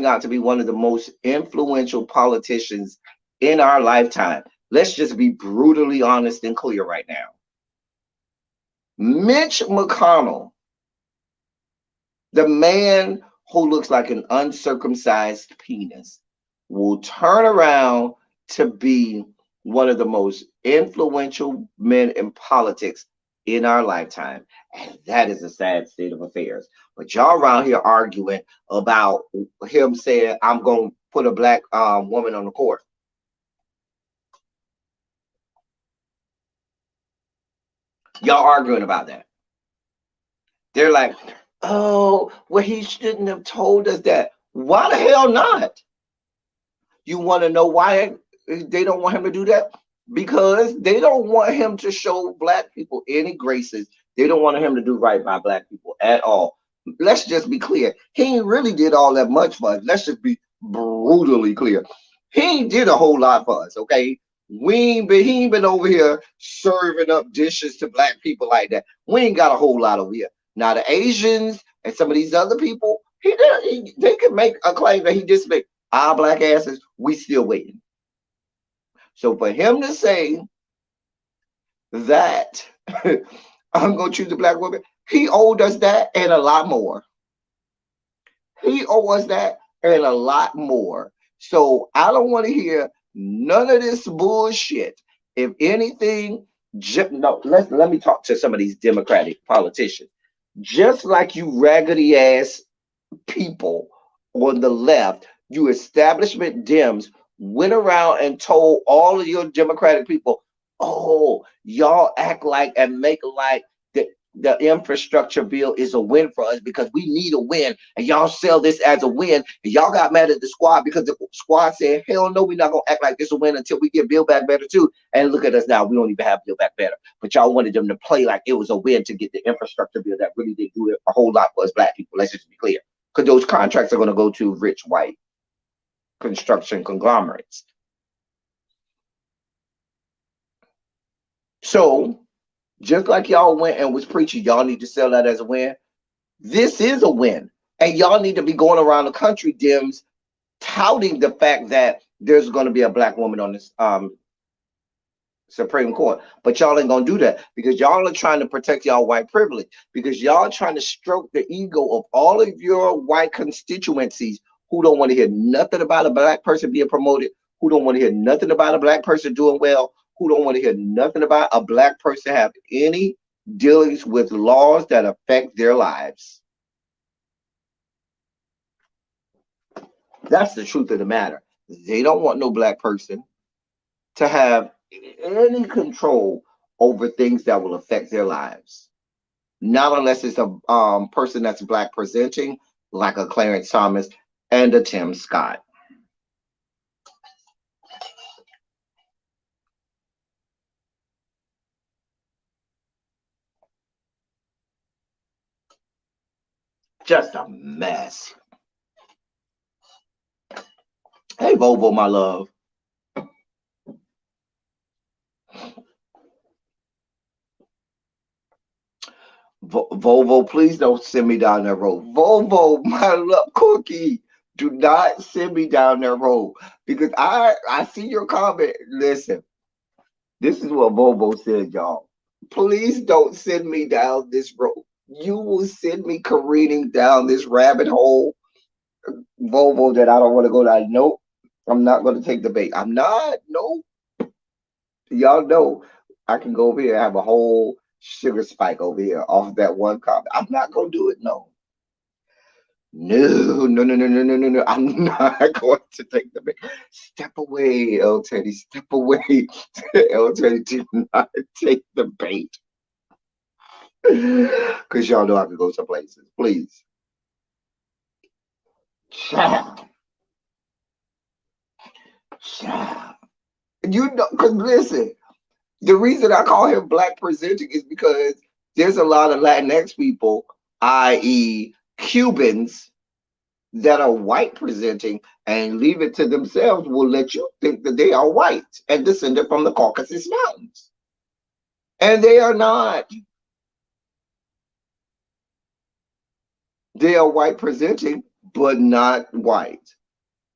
out to be one of the most influential politicians in our lifetime. Let's just be brutally honest and clear right now. Mitch McConnell, the man who looks like an uncircumcised penis, will turn around to be one of the most influential men in politics in our lifetime. And that is a sad state of affairs. But y'all around here arguing about him saying, I'm going to put a black woman on the court. Y'all arguing about that. They're like, oh, well, he shouldn't have told us that. Why the hell not? You want to know why they don't want him to do that? Because they don't want him to show black people any graces. They don't want him to do right by black people at all. Let's just be clear. He ain't really did all that much for us. Let's just be brutally clear. He ain't did a whole lot for us, okay? He ain't been over here serving up dishes to black people like that. We ain't got a whole lot over here. Now the Asians and some of these other people, they could make a claim that he just made our black asses. We still waiting. So for him to say that I'm going to choose a black woman, he owed us that and a lot more. He owed us that and a lot more. So I don't want to hear none of this bullshit. If anything, no, let me talk to some of these Democratic politicians. Just like you raggedy ass people on the left, you establishment Dems went around and told all of your Democratic people, oh, y'all act like and make like the infrastructure bill is a win for us because we need a win, and y'all sell this as a win, and y'all got mad at the squad because the squad said, hell no, we're not going to act like this a win until we get Build Back Better too. And look at us now, we don't even have Build Back Better, but y'all wanted them to play like it was a win to get the infrastructure bill that really did do a whole lot for us black people. Let's just be clear, because those contracts are going to go to rich white construction conglomerates. So just like y'all went and was preaching, y'all need to sell that as a win. This is a win. And y'all need to be going around the country, Dems, touting the fact that there's going to be a black woman on this Supreme Court. But y'all ain't going to do that because y'all are trying to protect y'all white privilege, because y'all trying to stroke the ego of all of your white constituencies who don't want to hear nothing about a black person being promoted, who don't want to hear nothing about a black person doing well, who don't want to hear nothing about a black person have any dealings with laws that affect their lives. That's the truth of the matter. They don't want no black person to have any control over things that will affect their lives. Not unless it's a person that's black presenting, like a Clarence Thomas and a Tim Scott. Just a mess. Hey, Volvo, my love. Volvo, please don't send me down that road. Volvo, my love, Cookie, do not send me down that road because I see your comment. Listen, this is what Volvo said, y'all. Please don't send me down this road. You will send me careening down this rabbit hole, Volvo, that I don't want to go down. Nope, I'm not going to take the bait. I'm not. Nope. Y'all know I can go over here and have a whole sugar spike over here off that one comment. I'm not going to do it. No. No, no, no, no, no, no, no, no. I'm not going to take the bait. Step away, El Teddy. Step away. El Teddy, do not take the bait. Because y'all know I can go some places. Please. Child. Child. You know, because listen, the reason I call him black presenting is because there's a lot of Latinx people, i.e., Cubans, that are white presenting and leave it to themselves will let you think that they are white and descended from the Caucasus Mountains. And they are not. They are white presenting, but not white.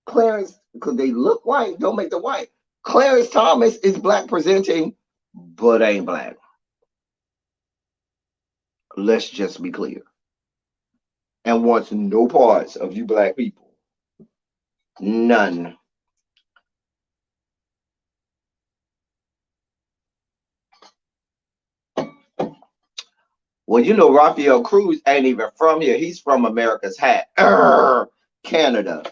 Clarence, because they look white, don't make them white. Clarence Thomas is black presenting, but ain't black. Let's just be clear. And wants no parts of you black people. None. Well, you know, Raphael Cruz ain't even from here. He's from America's Hat, Canada.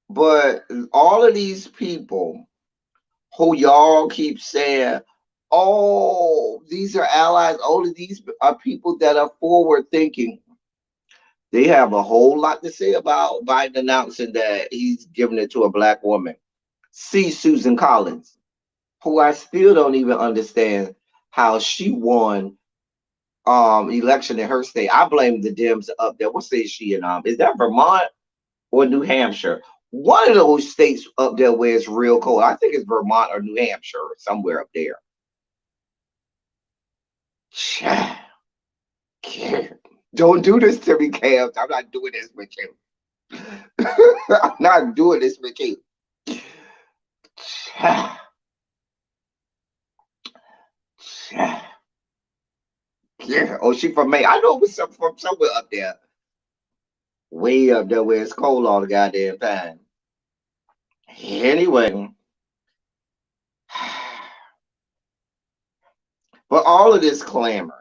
But all of these people who y'all keep saying, oh, these are allies, all of these are people that are forward thinking. They have a whole lot to say about Biden announcing that he's giving it to a black woman. See Susan Collins, who I still don't even understand how she won election in her state. I blame the Dems up there. What state is she in? Is that Vermont or New Hampshire? One of those states up there where it's real cold. I think it's Vermont or New Hampshire or somewhere up there. Don't do this to me, Cam. I'm not doing this with you. I'm not doing this with you. Yeah. Oh, she from Maine. I know it was from somewhere up there. Way up there where it's cold all the goddamn time. Anyway, but all of this clamoring,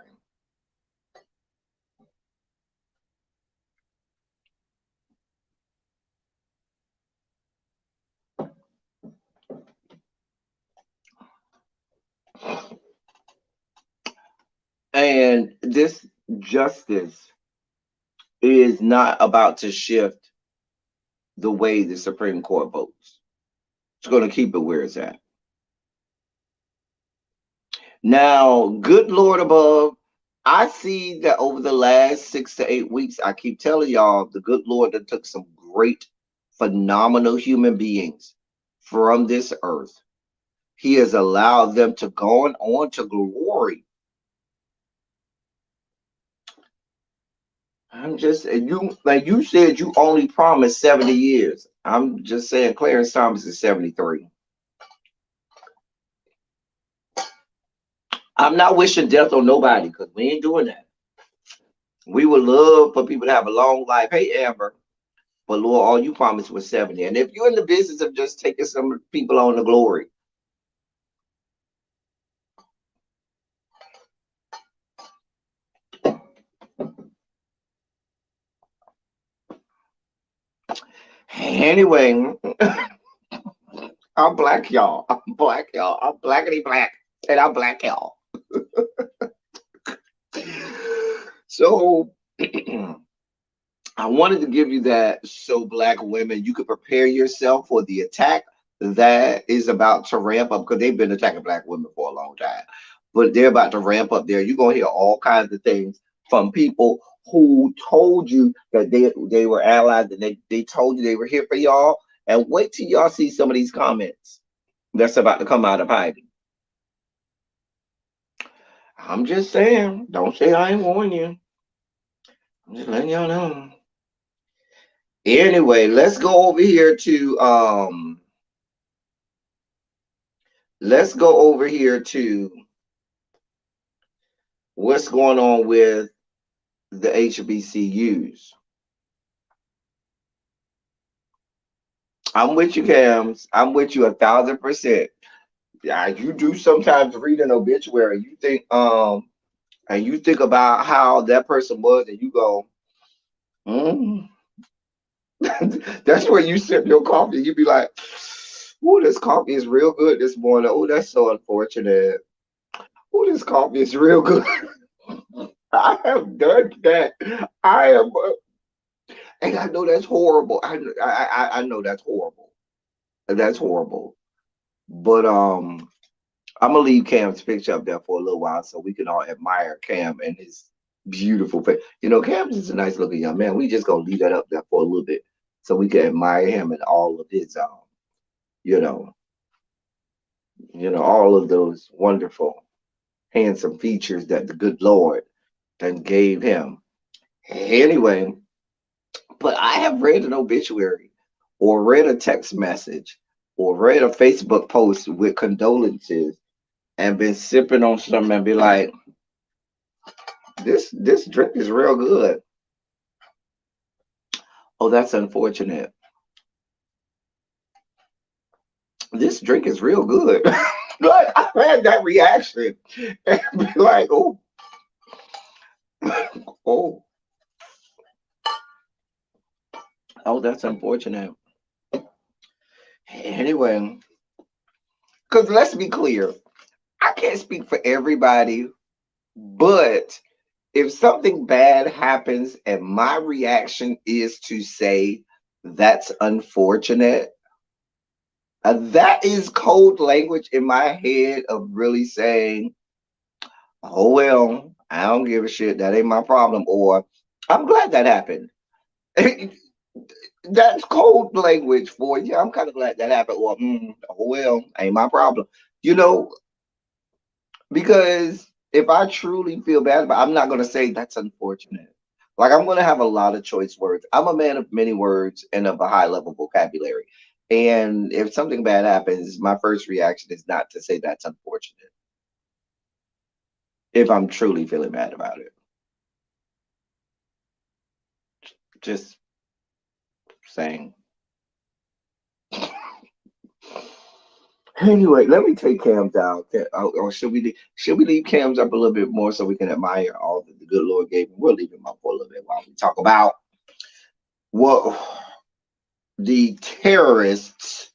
and this justice is not about to shift the way the Supreme Court votes. It's going to keep it where it's at. Now, good Lord above, I see that over the last 6 to 8 weeks, I keep telling y'all, the good Lord that took some great, phenomenal human beings from this earth. He has allowed them to go on to glory. I'm just, you like you said, you only promised 70 years. I'm just saying, Clarence Thomas is 73. I'm not wishing death on nobody because we ain't doing that. We would love for people to have a long life. Hey, Amber, but Lord, all you promised was 70. And if you're in the business of just taking some people on to glory, Anyway, I'm black, y'all. I'm black, y'all. I'm blackity black, and I'm black, y'all. So I wanted to give you that so black women, you could prepare yourself for the attack that is about to ramp up because they've been attacking black women for a long time. But they're about to ramp up there. You're gonna hear all kinds of things from people who told you that they were allies and they told you they were here for y'all. And wait till y'all see some of these comments that's about to come out of hiding. I'm just saying, don't say I ain't warn you. I'm just letting y'all know. Anyway, let's go over here to what's going on with the HBCUs. I'm with you, Cams. I'm with you 1,000%. Yeah, you do sometimes read an obituary. And you think about how that person was, and you go, mm. That's where you sip your coffee. You be like, "Oh, this coffee is real good this morning. Oh, that's so unfortunate. Oh, this coffee is real good." I have done that. I am, and I know that's horrible. I know that's horrible. That's horrible. But I'm gonna leave Cam's picture up there for a little while so we can all admire Cam and his beautiful face. You know, Cam's is a nice looking young man. We just gonna leave that up there for a little bit so we can admire him and all of his you know, all of those wonderful, handsome features that the good Lord then gave him. Anyway, but I have read an obituary or read a text message or read a Facebook post with condolences and been sipping on something and be like, this drink is real good. Oh, that's unfortunate. This drink is real good. Like I had that reaction and be like, oh, oh, oh, that's unfortunate. Anyway, because let's be clear, I can't speak for everybody, but if something bad happens and my reaction is to say that's unfortunate, that is code language in my head of really saying, oh well, I don't give a shit. That ain't my problem. Or I'm glad that happened. That's code language for yeah. I'm kind of glad that happened. Or oh well, ain't my problem. You know, because if I truly feel bad about, I'm not gonna say that's unfortunate. Like I'm gonna have a lot of choice words. I'm a man of many words and of a high level vocabulary. And if something bad happens, my first reaction is not to say that's unfortunate. If I'm truly feeling bad about it, just saying. Anyway, let me take Cam down. Or should we leave Cam's up a little bit more so we can admire all that the good Lord gave him? We'll leave him up for a little bit while we talk about what the terrorists,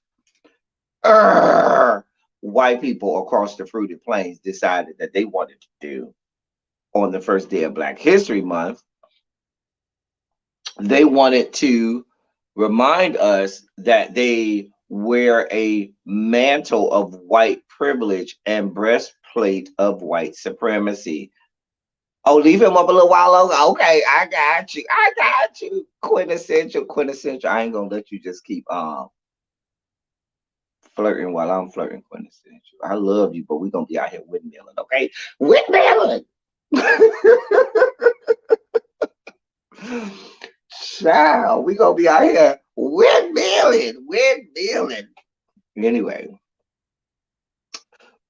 uh, white people across the fruited plains decided that they wanted to do on the first day of Black History Month. They wanted to remind us that they wear a mantle of white privilege and breastplate of white supremacy. Oh, leave him up a little while ago. Okay, I got you. I got you. Quintessential, quintessential. I ain't gonna let you just keep flirting while I'm flirting, quintessential. I love you, but we're gonna be out here windmilling, okay? Windmilling. Child, we gonna be out here windmilling, windmilling. Anyway,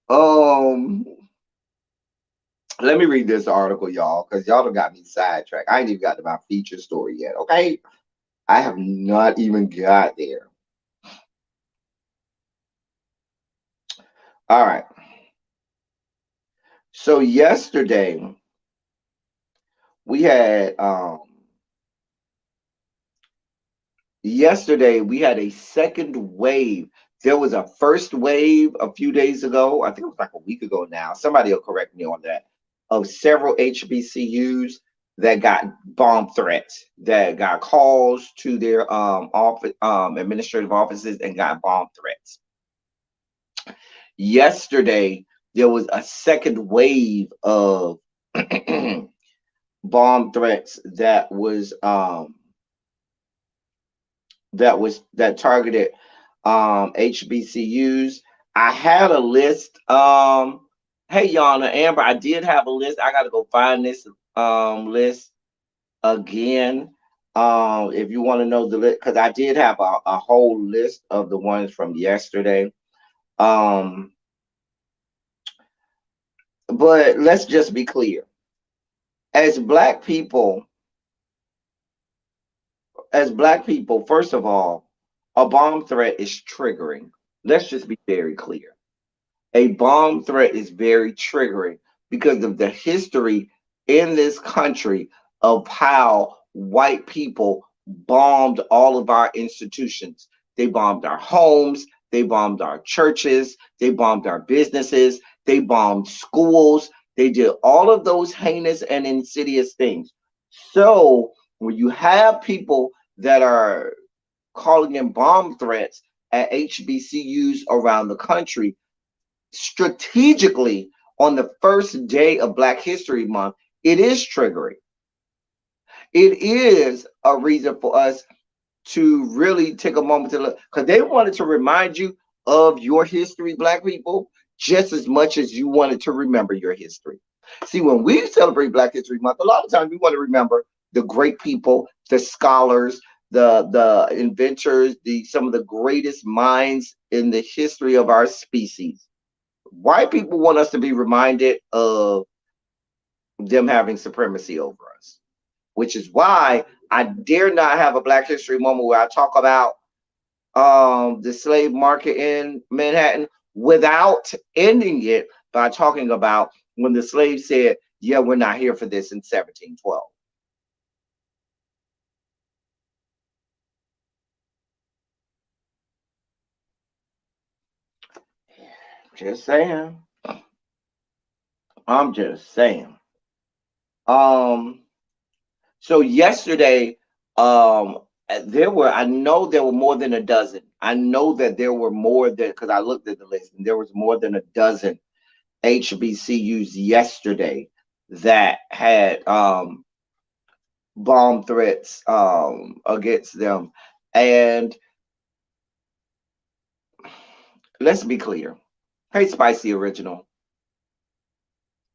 um, let me read this article, y'all, because y'all done got me sidetracked. I ain't even got to my feature story yet, okay? I have not even got there. All right. So yesterday we had Yesterday we had a second wave. There was a first wave a few days ago. I think it was like a week ago now. Somebody will correct me on that. Of several HBCUs that got bomb threats, that got calls to their office, administrative offices, and got bomb threats. Yesterday there was a second wave of bomb threats that targeted HBCUs. I had a list. Hey Yana, Amber, I did have a list. I gotta go find this list again. If you want to know the list, because I did have a whole list of the ones from yesterday. Um, but let's just be clear. As black people, first of all, a bomb threat is triggering. Let's just be very clear. A bomb threat is very triggering because of the history in this country of how white people bombed all of our institutions. They bombed our homes, they bombed our churches, they bombed our businesses, they bombed schools, they did all of those heinous and insidious things. So when you have people that are calling in bomb threats at HBCUs around the country, strategically on the first day of Black History Month, it is triggering. It is a reason for us to really take a moment to look, because they wanted to remind you of your history, Black people, just as much as you wanted to remember your history. See, when we celebrate Black History Month, a lot of times we want to remember the great people, the scholars, the inventors, the some of the greatest minds in the history of our species. White people want us to be reminded of them having supremacy over us, which is why I dare not have a Black History moment where I talk about the slave market in Manhattan without ending it by talking about when the slaves said, "Yeah, we're not here for this" in 1712. Just saying. I'm just saying. Um, So yesterday, I know there were more than a dozen. I know that there were more than, because I looked at the list, and there was more than a dozen HBCUs yesterday that had bomb threats against them. And let's be clear. Hey, Spicy Original,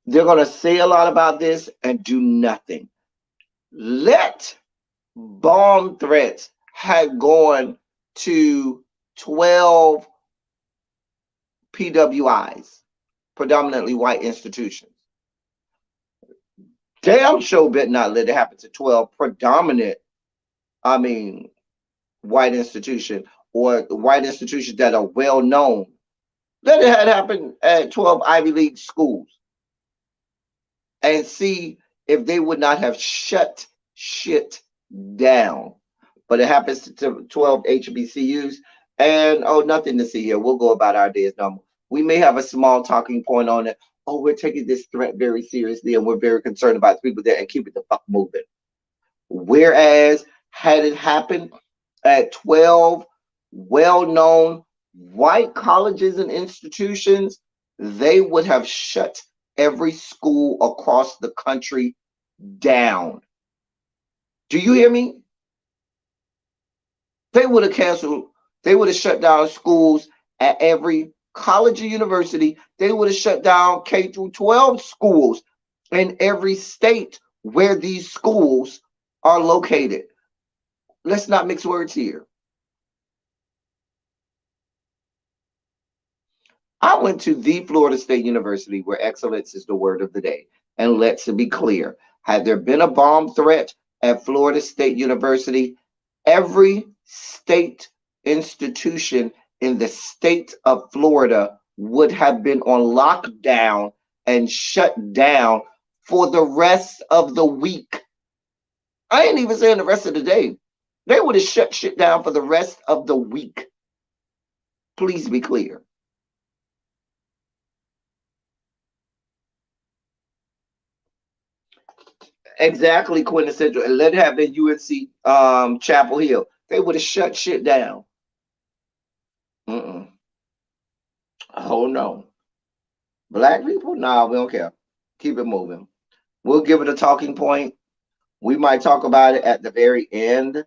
they're going to say a lot about this and do nothing. Let bomb threats had gone to 12 PWIs, predominantly white institutions. Damn sure bet not let it happen to 12 predominant, I mean, white institution or white institutions that are well known. Let it had happen at 12 Ivy League schools and see if they would not have shut shit down. But it happens to 12 HBCUs, and oh, nothing to see here. We'll go about our day as normal. We may have a small talking point on it. Oh, we're taking this threat very seriously, and we're very concerned about the people there, and keep it the fuck moving. Whereas, had it happened at 12 well known white colleges and institutions, they would have shut every school across the country down. Do you hear me? They would have canceled, they would have shut down schools at every college or university. They would have shut down K through 12 schools in every state where these schools are located. Let's not mix words here. I went to the Florida State University where excellence is the word of the day. And let's be clear, had there been a bomb threat at Florida State University, every state institution in the state of Florida would have been on lockdown and shut down for the rest of the week. I ain't even saying the rest of the day. They would have shut shit down for the rest of the week. Please be clear. Exactly, quintessential. And let it have been UNC Chapel Hill. They would have shut shit down. Mm-mm. Oh no. Black people? Nah, we don't care. Keep it moving. We'll give it a talking point. We might talk about it of at the very end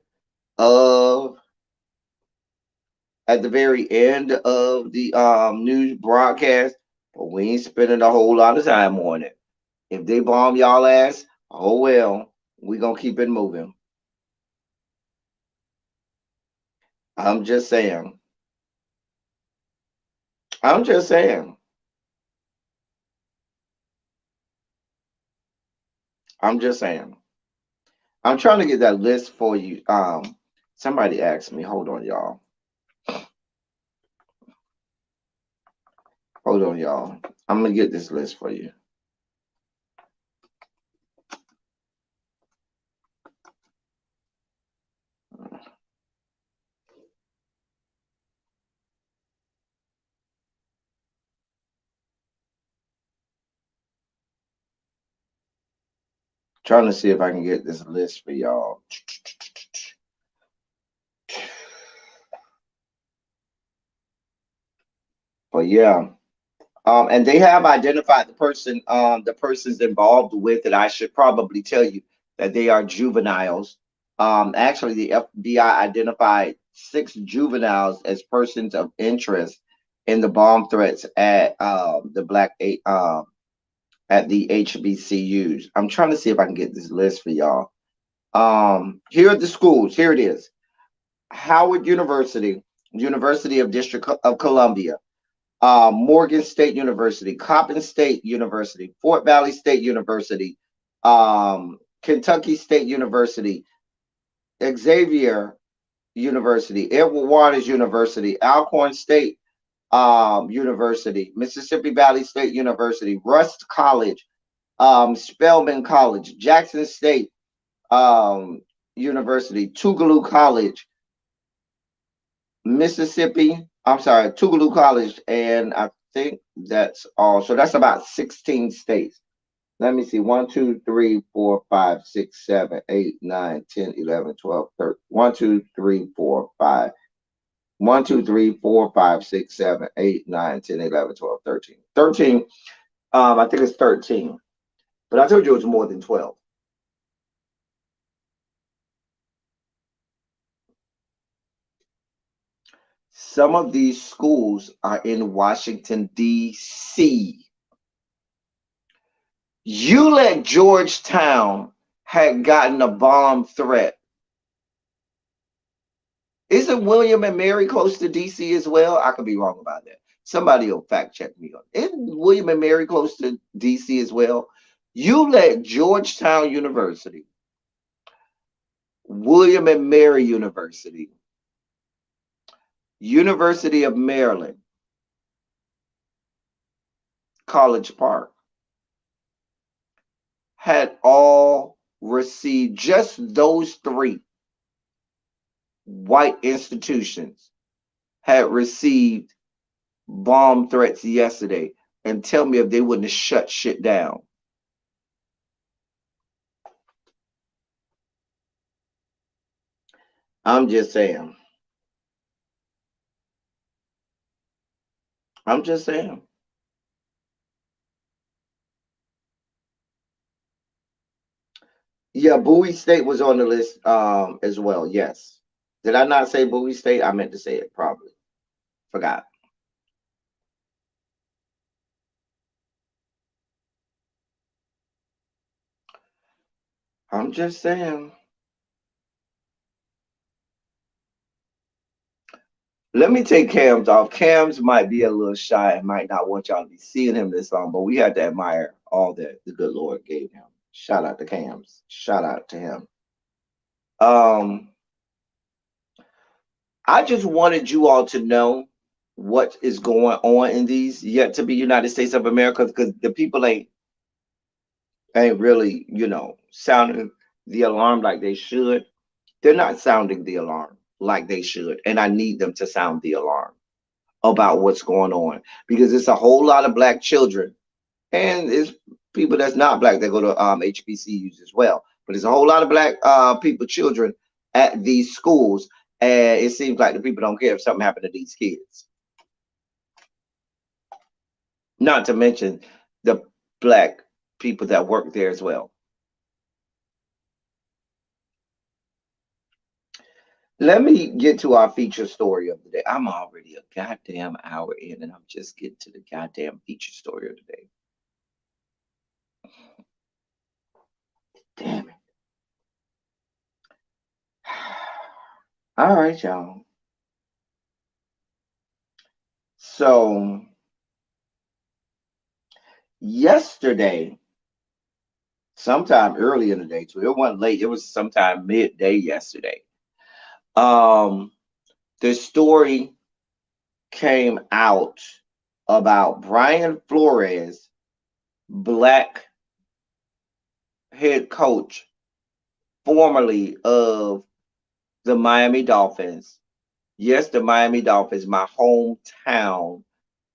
of the news broadcast, but we ain't spending a whole lot of time on it. If they bomb y'all ass, oh well, we gonna keep it moving. I'm just saying. I'm just saying. I'm just saying. I'm trying to get that list for you. Somebody asked me. Hold on, y'all. Hold on, y'all. I'm gonna get this list for you. Trying to see if I can get this list for y'all. But yeah. And they have identified the persons involved with it. I should probably tell you that they are juveniles. Actually, the FBI identified 6 juveniles as persons of interest in the bomb threats at the HBCUs. I'm trying to see if I can get this list for y'all. Here are the schools. Here it is: Howard University, University of District of Columbia, Morgan State University, Coppin State University, Fort Valley State University, Kentucky State University, Xavier University, Edward Waters University, Alcorn State University, Mississippi Valley State University, Rust College, Spelman College, Jackson State um, University, Tougaloo College, Mississippi. I'm sorry, Tougaloo College, and I think that's all. So that's about 16 states. Let me see. 1, 2, 3, 4, 5, 6, 7, 8, 9, 10, 11, 12, 13. 1, 2, 3, 4, 5. 1, 2, 3, 4, 5, 6, 7, 8, 9, 10, 11, 12, 13. 13. I think it's 13. But I told you it was more than 12. Some of these schools are in Washington, D.C. You let Georgetown had gotten a bomb threat. Isn't William and Mary close to DC as well? I could be wrong about that. Somebody will fact check me on it. Isn't William and Mary close to DC as well? You let Georgetown University, William and Mary University, University of Maryland, College Park had all received, just those 3 white institutions had received bomb threats yesterday, and tell me if they wouldn't have shut shit down. I'm just saying. I'm just saying. Yeah, Bowie State was on the list as well. Yes. Did I not say Bowie State? I meant to say it probably. Forgot. I'm just saying. Let me take Cam's off. Cam's might be a little shy and might not want y'all to be seeing him this long, but we have to admire all that the good Lord gave him. Shout out to Cam's. Shout out to him. Um, I just wanted you all to know what is going on in these yet to be United States of America, because the people ain't really, sounding the alarm like they should. They're not sounding the alarm like they should. And I need them to sound the alarm about what's going on, because it's a whole lot of black children, and it's people that's not black that go to HBCUs as well. But there's a whole lot of black people, children at these schools, and it seems like the people don't care if something happened to these kids. Not to mention the black people that work there as well. Let me get to our feature story of the day. I'm already a goddamn hour in, and I'm just getting to the goddamn feature story of the day. Damn it. All right, y'all. So, yesterday, sometime early in the day, too, it wasn't late, it was sometime midday yesterday. Um, the story came out about Brian Flores, black head coach, formerly of the Miami Dolphins. Yes, the Miami Dolphins, my hometown,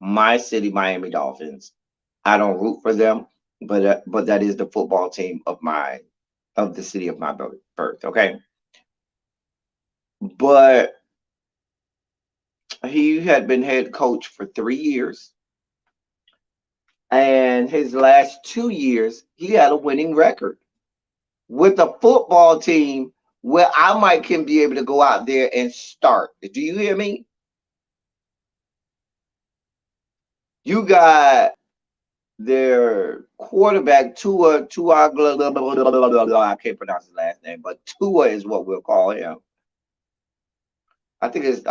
my city, Miami Dolphins. I don't root for them, but that is the football team of the city of my birth. Okay, but he had been head coach for 3 years, and his last 2 years he had a winning record with a football team where I might can be able to go out there and start. Do you hear me? You got their quarterback Tua, I can't pronounce his last name, but Tua is what we'll call him. I think it's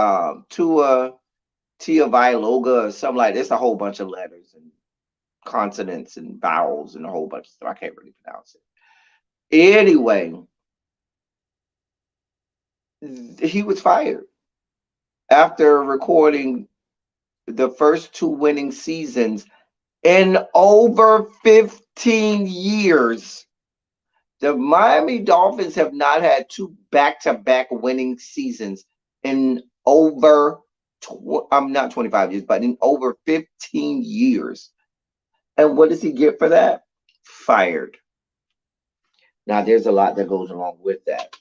Tua Tagovailoa or something like this. It's a whole bunch of letters and consonants and vowels and a whole bunch of stuff. I can't really pronounce it. Anyway, he was fired after recording the first two winning seasons in over 15 years. The Miami Dolphins have not had two back-to-back winning seasons in over, I'm not 25 years, but in over 15 years. And what does he get for that? Fired. Now, there's a lot that goes along with that.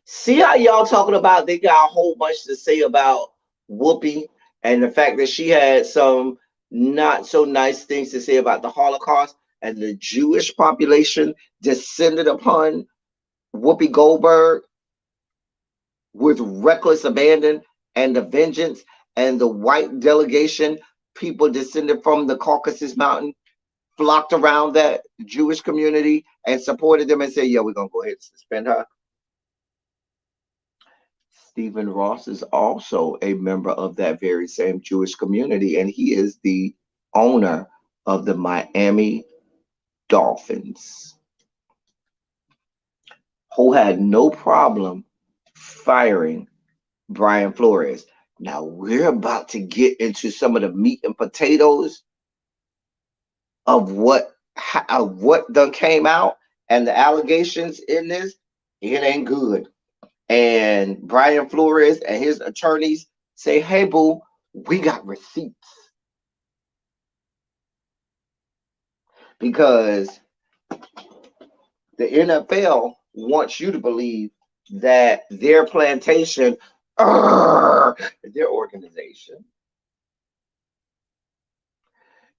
See how y'all talking about they got a whole bunch to say about Whoopi and the fact that she had some not so nice things to say about the Holocaust, and the Jewish population descended upon Whoopi Goldberg with reckless abandon and the vengeance, and the white delegation, people descended from the Caucasus Mountain, flocked around that Jewish community and supported them and said, yeah, we're going to go ahead and suspend her. Stephen Ross is also a member of that very same Jewish community, and he is the owner of the Miami Dolphins, who had no problem firing Brian Flores. Now we're about to get into some of the meat and potatoes of what done came out, and the allegations in this. It ain't good. And Brian Flores and his attorneys say, hey, boo, we got receipts. Because the NFL wants you to believe that their plantation, their organization,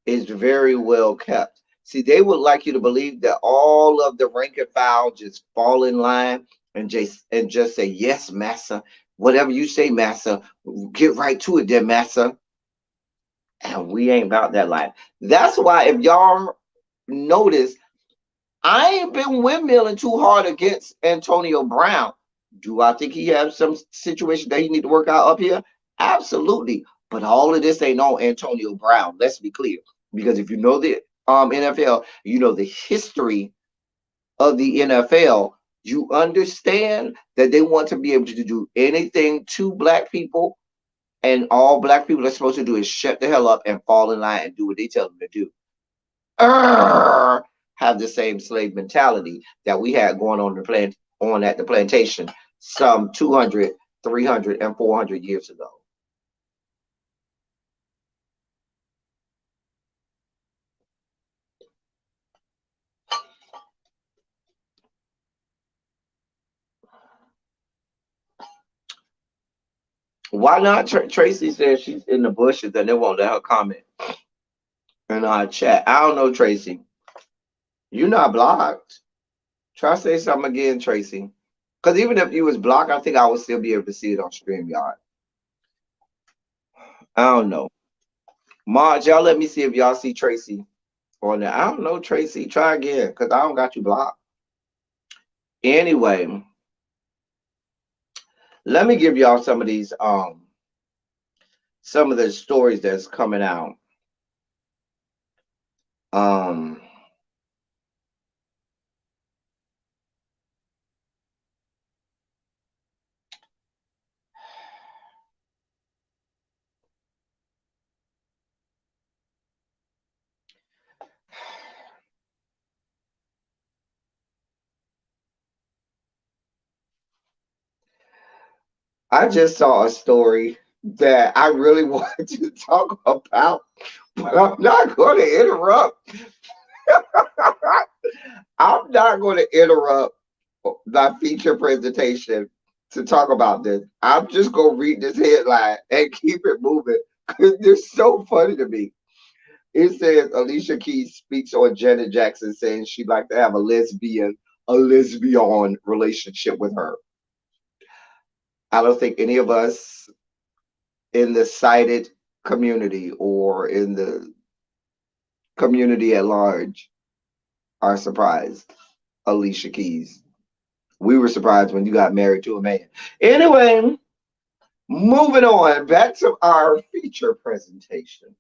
is very well kept. See, they would like you to believe that all of the rank and file just fall in line and just say, yes, massa. Whatever you say, massa, get right to it there, massa. And we ain't about that life. That's why if y'all notice, I ain't been windmilling too hard against Antonio Brown. Do I think he has some situation that he need to work out up here? Absolutely. But all of this ain't on Antonio Brown. Let's be clear. Because if you know the NFL, you know the history of the NFL, you understand that they want to be able to do anything to black people, and all black people are supposed to do is shut the hell up and fall in line and do what they tell them to do. Have the same slave mentality that we had going on in the on at the plantation some 200, 300, and 400 years ago. Why not? Tracy says she's in the bushes and they won't let her comment in our chat. I don't know, Tracy. You're not blocked. Try to say something again, Tracy. Because even if you was blocked, I think I would still be able to see it on StreamYard. I don't know. Marge, y'all let me see if y'all see Tracy on there. I don't know, Tracy. Try again, because I don't got you blocked. Anyway, let me give y'all some of these some of the stories that's coming out. Um I just saw a story that I really wanted to talk about, but I'm not going to interrupt. I'm not going to interrupt my feature presentation to talk about this. I'm just going to read this headline and keep it moving because it's so funny to me. It says Alicia Keys speaks on Janet Jackson saying she'd like to have a lesbian relationship with her. I don't think any of us in the sighted community or in the community at large are surprised. Alicia Keys. We were surprised when you got married to a man. Anyway, moving on back to our feature presentation.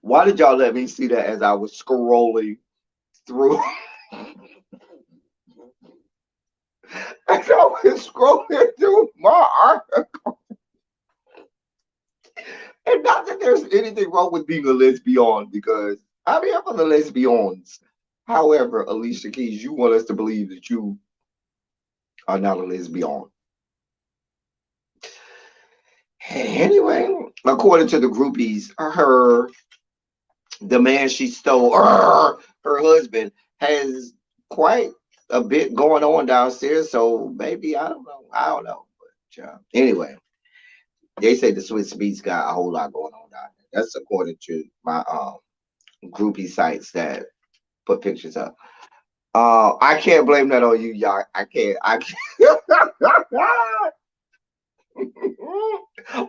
Why did y'all let me see that as I was scrolling through? As I was scrolling through my article. And not that there's anything wrong with being a lesbian, because I'm here for the lesbians. However, Alicia Keys, you want us to believe that you are not a lesbian. Anyway, according to the groupies, the man she stole, her husband, has quite a bit going on downstairs. So maybe I don't know. I don't know. But anyway, they say the Swiss Beats got a whole lot going on down there. That's according to my groupie sites that put pictures up. I can't blame that on you, y'all. I can't. I can't.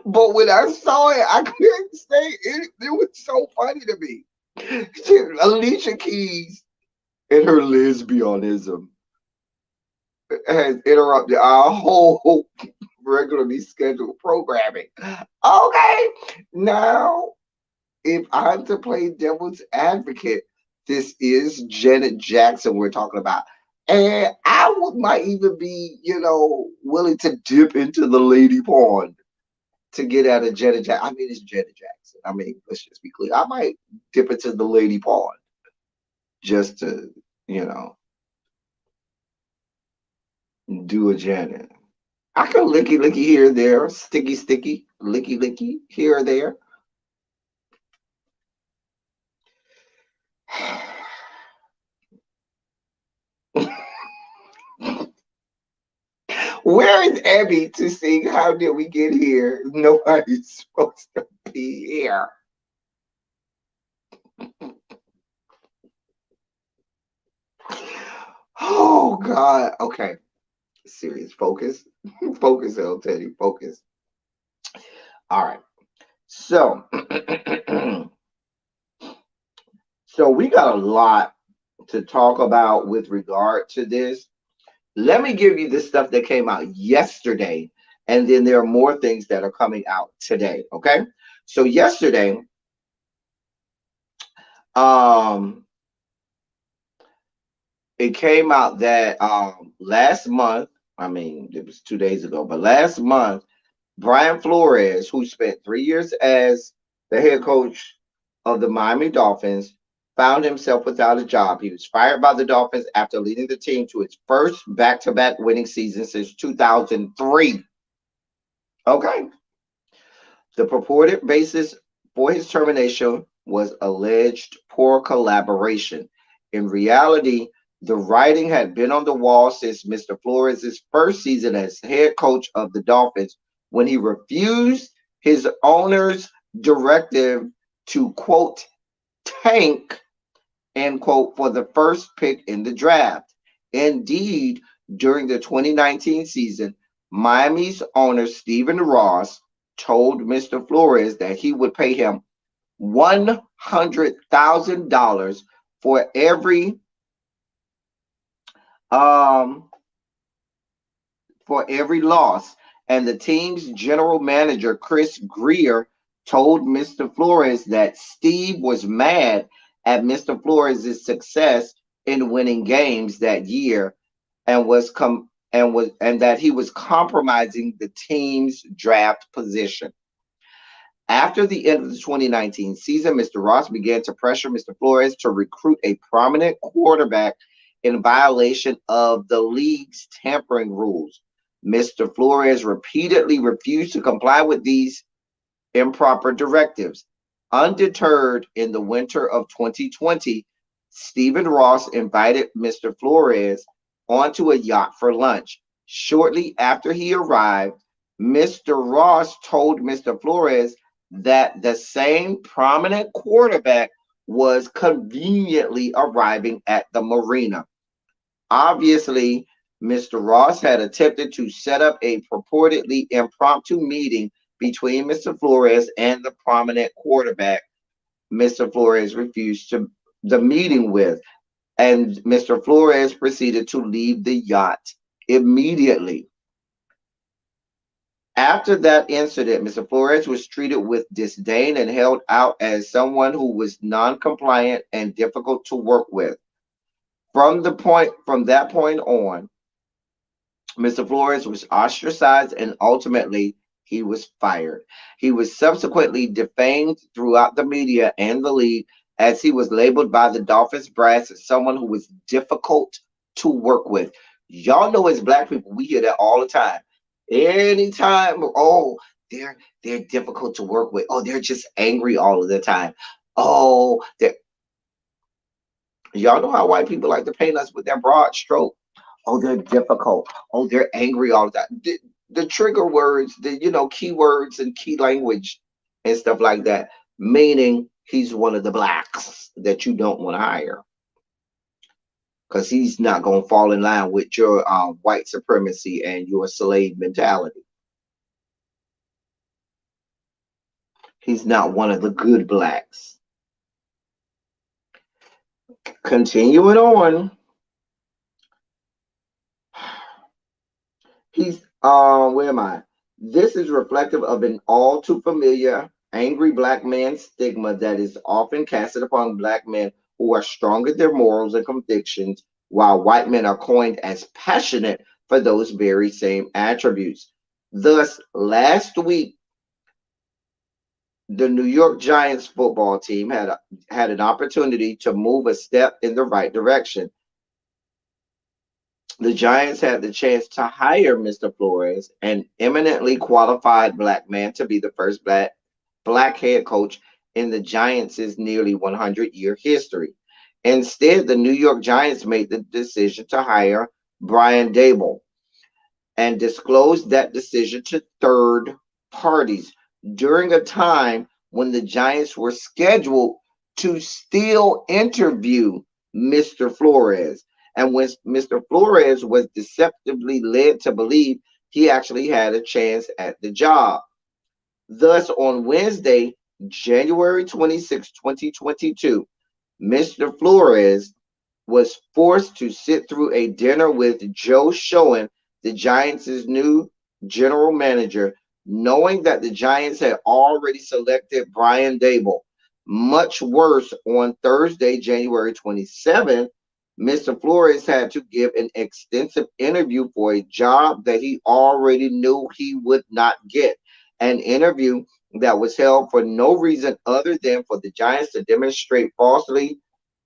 But when I saw it, I couldn't say it. It was so funny to me. Alicia Keys and her lesbianism has interrupted our whole regularly scheduled programming. Okay, now if I'm to play devil's advocate, this is Janet Jackson we're talking about. And might even be, willing to dip into the lady pond to get at a Janet Jackson. I mean, it's Janet Jackson. I mean, let's just be clear. I might dip into the lady pond just to, you know, do a Janet. I can licky licky here or there, sticky sticky, licky licky here or there. Where is Abby to sing How Did We Get Here? Nobody's supposed to be here. Oh God. Okay. Serious. Focus. Focus, El Teddy. Focus. All right. So so we got a lot to talk about with regard to this. Let me give you the stuff that came out yesterday, and then there are more things that are coming out today. Okay. So yesterday, it came out that last month, I mean, it was 2 days ago, but last month, Brian Flores, who spent 3 years as the head coach of the Miami Dolphins, found himself without a job. He was fired by the Dolphins after leading the team to its first back-to-back winning season since 2003. Okay. The purported basis for his termination was alleged poor collaboration. In reality, the writing had been on the wall since Mr. Flores' first season as head coach of the Dolphins when he refused his owner's directive to, quote, tank, end quote, for the first pick in the draft. Indeed, during the 2019 season, Miami's owner, Stephen Ross, told Mr. Flores that he would pay him $100,000 for um every loss. And the team's general manager, Chris Greer, told Mr. Flores that Steve was mad at Mr. Flores' success in winning games that year and that he was compromising the team's draft position. After the end of the 2019 season, Mr. Ross began to pressure Mr. Flores to recruit a prominent quarterback in violation of the league's tampering rules. Mr. Flores repeatedly refused to comply with these improper directives. Undeterred, in the winter of 2020, Stephen Ross invited Mr. Flores onto a yacht for lunch. Shortly after he arrived, Mr. Ross told Mr. Flores that the same prominent quarterback was conveniently arriving at the marina. Obviously, Mr. Ross had attempted to set up a purportedly impromptu meeting between Mr. Flores and the prominent quarterback Mr. Flores refused to the meeting with, and Mr. Flores proceeded to leave the yacht immediately. After that incident, Mr. Flores was treated with disdain and held out as someone who was non-compliant and difficult to work with. From that point on, Mr. Flores was ostracized and ultimately he was fired. He was subsequently defamed throughout the media and the league as he was labeled by the Dolphins brass as someone who was difficult to work with. Y'all know as black people, we hear that all the time. Anytime, oh, they're difficult to work with. Oh, they're just angry all of the time. Oh, y'all know how white people like to paint us with their broad stroke. Oh, they're difficult. Oh, they're angry all the time. The trigger words, the keywords and key language and stuff like that, meaning he's one of the blacks that you don't want to hire because he's not going to fall in line with your white supremacy and your slave mentality. He's not one of the good blacks. Continuing on, where am I? This is reflective of an all too familiar angry black man stigma that is often casted upon black men who are strong in their morals and convictions, while white men are coined as passionate for those very same attributes. Thus, last week, the New York Giants football team had an opportunity to move a step in the right direction. The Giants had the chance to hire Mr. Flores, an eminently qualified black man, to be the first black head coach in the Giants' nearly 100-year history. Instead, the New York Giants made the decision to hire Brian Daboll and disclosed that decision to third parties during a time when the Giants were scheduled to still interview Mr. Flores. And when Mr. Flores was deceptively led to believe he actually had a chance at the job. Thus, on Wednesday, January 26, 2022, Mr. Flores was forced to sit through a dinner with Joe Schoen, the Giants' new general manager, knowing that the Giants had already selected Brian Daboll. Much worse, on Thursday, January 27th, Mr. Flores had to give an extensive interview for a job that he already knew he would not get. An interview that was held for no reason other than for the Giants to demonstrate falsely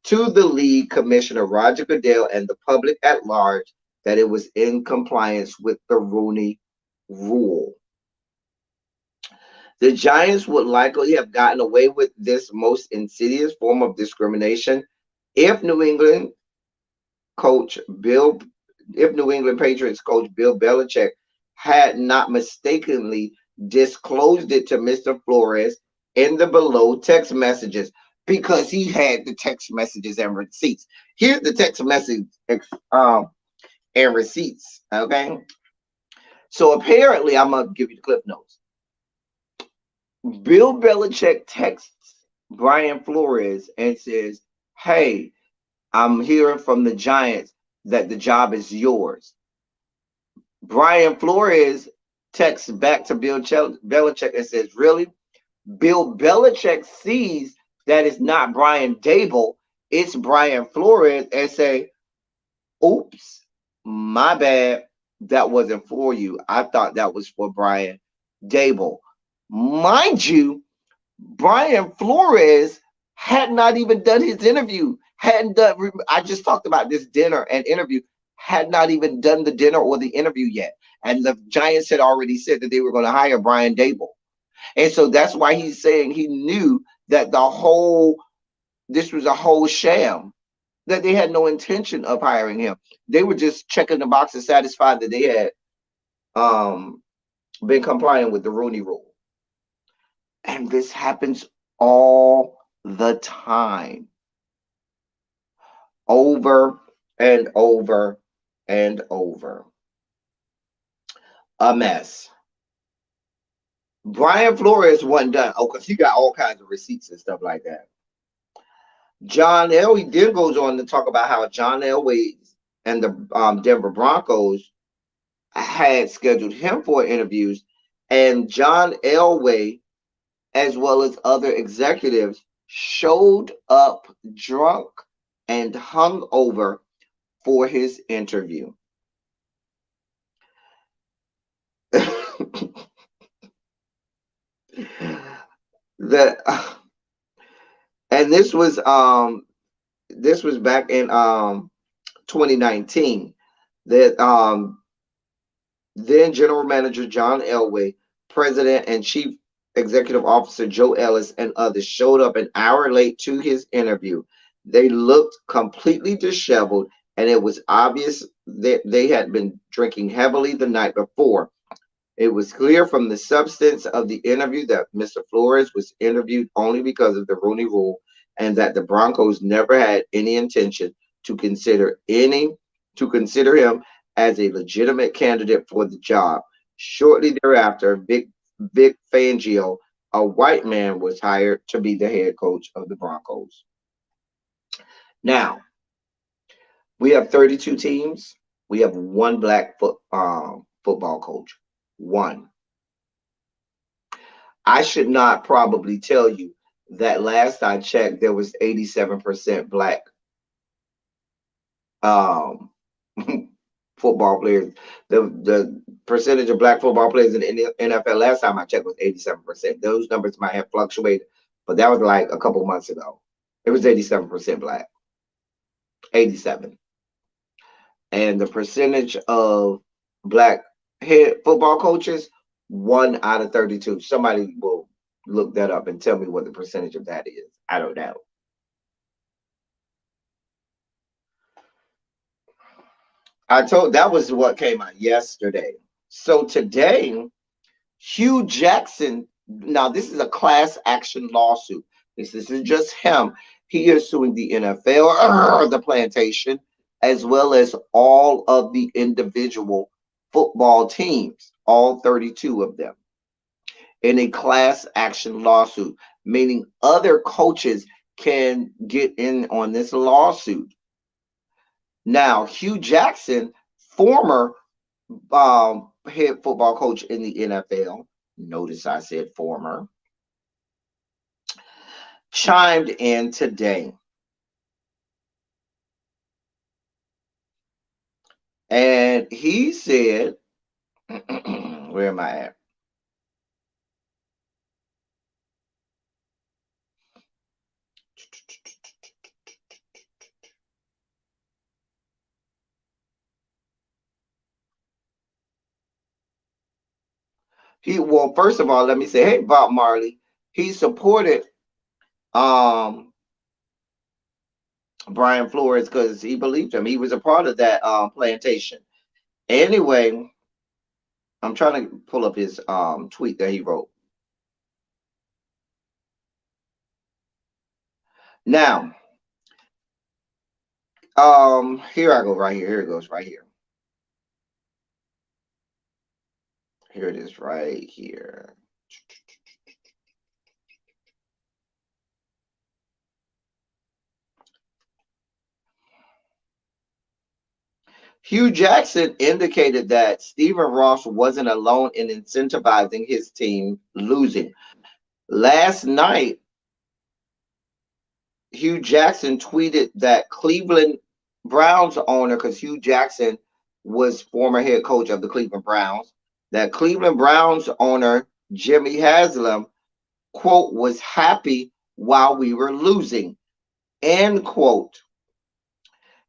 to the league commissioner Roger Goodell and the public at large that it was in compliance with the Rooney Rule. The Giants would likely have gotten away with this most insidious form of discrimination if coach Bill New England Patriots coach Bill Belichick had not mistakenly disclosed it to Mr. Flores in the below text messages, because he had the text messages and receipts. Here's the text message um, and receipts. Okay. So apparently, I'm going to give you the clip notes. Bill Belichick texts Brian Flores and says, "Hey, I'm hearing from the Giants that the job is yours." Brian Flores texts back to Belichick and says, "Really?" Bill Belichick sees that it's not Brian Dable, it's Brian Flores, and say, "Oops, my bad. That wasn't for you. I thought that was for Brian Dable." Mind you, Brian Flores had not even done his interview. Hadn't done. I just talked about this dinner and interview. Had not even done the dinner or the interview yet, and the Giants had already said that they were going to hire Brian Dable, and so that's why he's saying he knew that this was a whole sham. That they had no intention of hiring him. They were just checking the box and satisfied that they had um, been complying with the Rooney Rule. And this happens all the time, over and over and over. A mess. Brian Flores wasn't done. Oh, because he got all kinds of receipts and stuff like that. John Elway then goes on to talk about how John Elway and the Denver Broncos had scheduled him for interviews, and John Elway, as well as other executives, showed up drunk and hungover for his interview. the and this was back in 2019, that then General Manager John Elway, President and Chief Executive Officer Joe Ellis, and others showed up an hour late to his interview. They looked completely disheveled, and it was obvious that they had been drinking heavily the night before. It was clear from the substance of the interview that Mr. Flores was interviewed only because of the Rooney Rule, and that the Broncos never had any intention to consider him as a legitimate candidate for the job. Shortly thereafter, Vic Fangio, a white man, was hired to be the head coach of the Broncos. Now, we have 32 teams. We have one black football coach. One. I should not probably tell you that last I checked, there was 87% black um, football players. The percentage of black football players in the NFL last time I checked was 87%. Those numbers might have fluctuated, but that was like a couple months ago. It was 87% black. 87. And the percentage of black head football coaches, 1 out of 32. Somebody will look that up and tell me what the percentage of that is. I don't know. That was what came out yesterday. So today, Hugh Jackson, now this is a class action lawsuit. This isn't just him. He is suing the NFL, the plantation, as well as all of the individual football teams, all 32 of them, in a class action lawsuit, meaning other coaches can get in on this lawsuit. Now, Hugh Jackson, former head football coach in the NFL, notice I said former, chimed in today. And he said, where am I at? Well, first of all, let me say, hey, Bob Marley, he supported um Brian Flores because he believed him. He was a part of that plantation. Anyway, I'm trying to pull up his tweet that he wrote. Now, here I go right here. Here it goes right here. Here it is right here. Hugh Jackson indicated that Stephen Ross wasn't alone in incentivizing his team losing. Last night, Hugh Jackson tweeted that Cleveland Browns owner, because Hugh Jackson was former head coach of the Cleveland Browns, that Cleveland Browns owner Jimmy Haslam, quote, was happy while we were losing, end quote.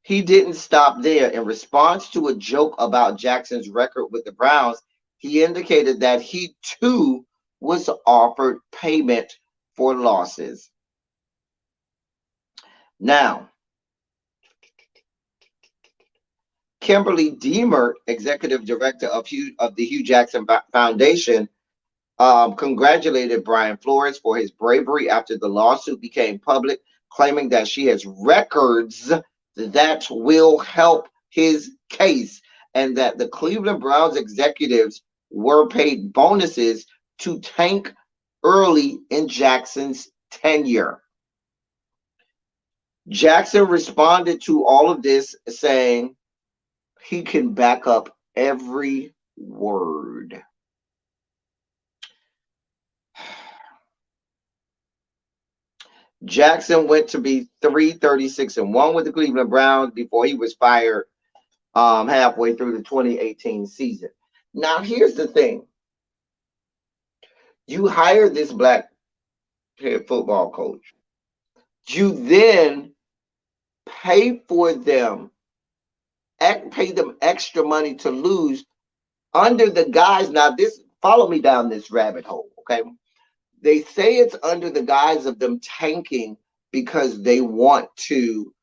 He didn't stop there. In response to a joke about Jackson's record with the Browns, he indicated that he too was offered payment for losses. Now, Kimberly Deemer, executive director of the Hugh Jackson Foundation, congratulated Brian Flores for his bravery after the lawsuit became public, claiming that she has records that will help his case and that the Cleveland Browns executives were paid bonuses to tank early in Jackson's tenure. Jackson responded to all of this saying he can back up every word. Jackson went to be 336-1 with the Cleveland Browns before he was fired halfway through the 2018 season. Now, here's the thing. You hire this black head football coach. You then pay them extra money to lose under the guise. Now, this, follow me down this rabbit hole, okay? They say it's under the guise of them tanking because they want to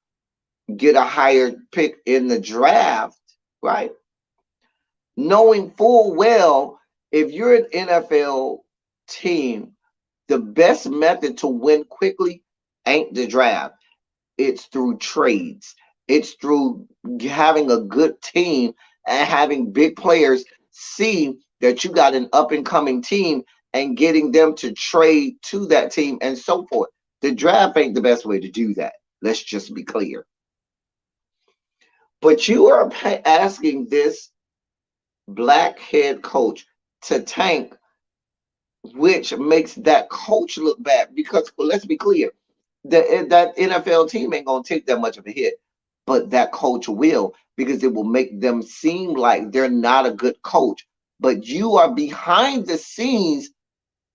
get a higher pick in the draft, right? Knowing full well, if you're an NFL team, the best method to win quickly ain't the draft. It's through trades. It's through having a good team and having big players see that you got an up and coming team and getting them to trade to that team and so forth. The draft ain't the best way to do that. Let's just be clear. But you are asking this black head coach to tank, which makes that coach look bad because, well, let's be clear, that NFL team ain't going to take that much of a hit, but that coach will, because it will make them seem like they're not a good coach. But you are behind the scenes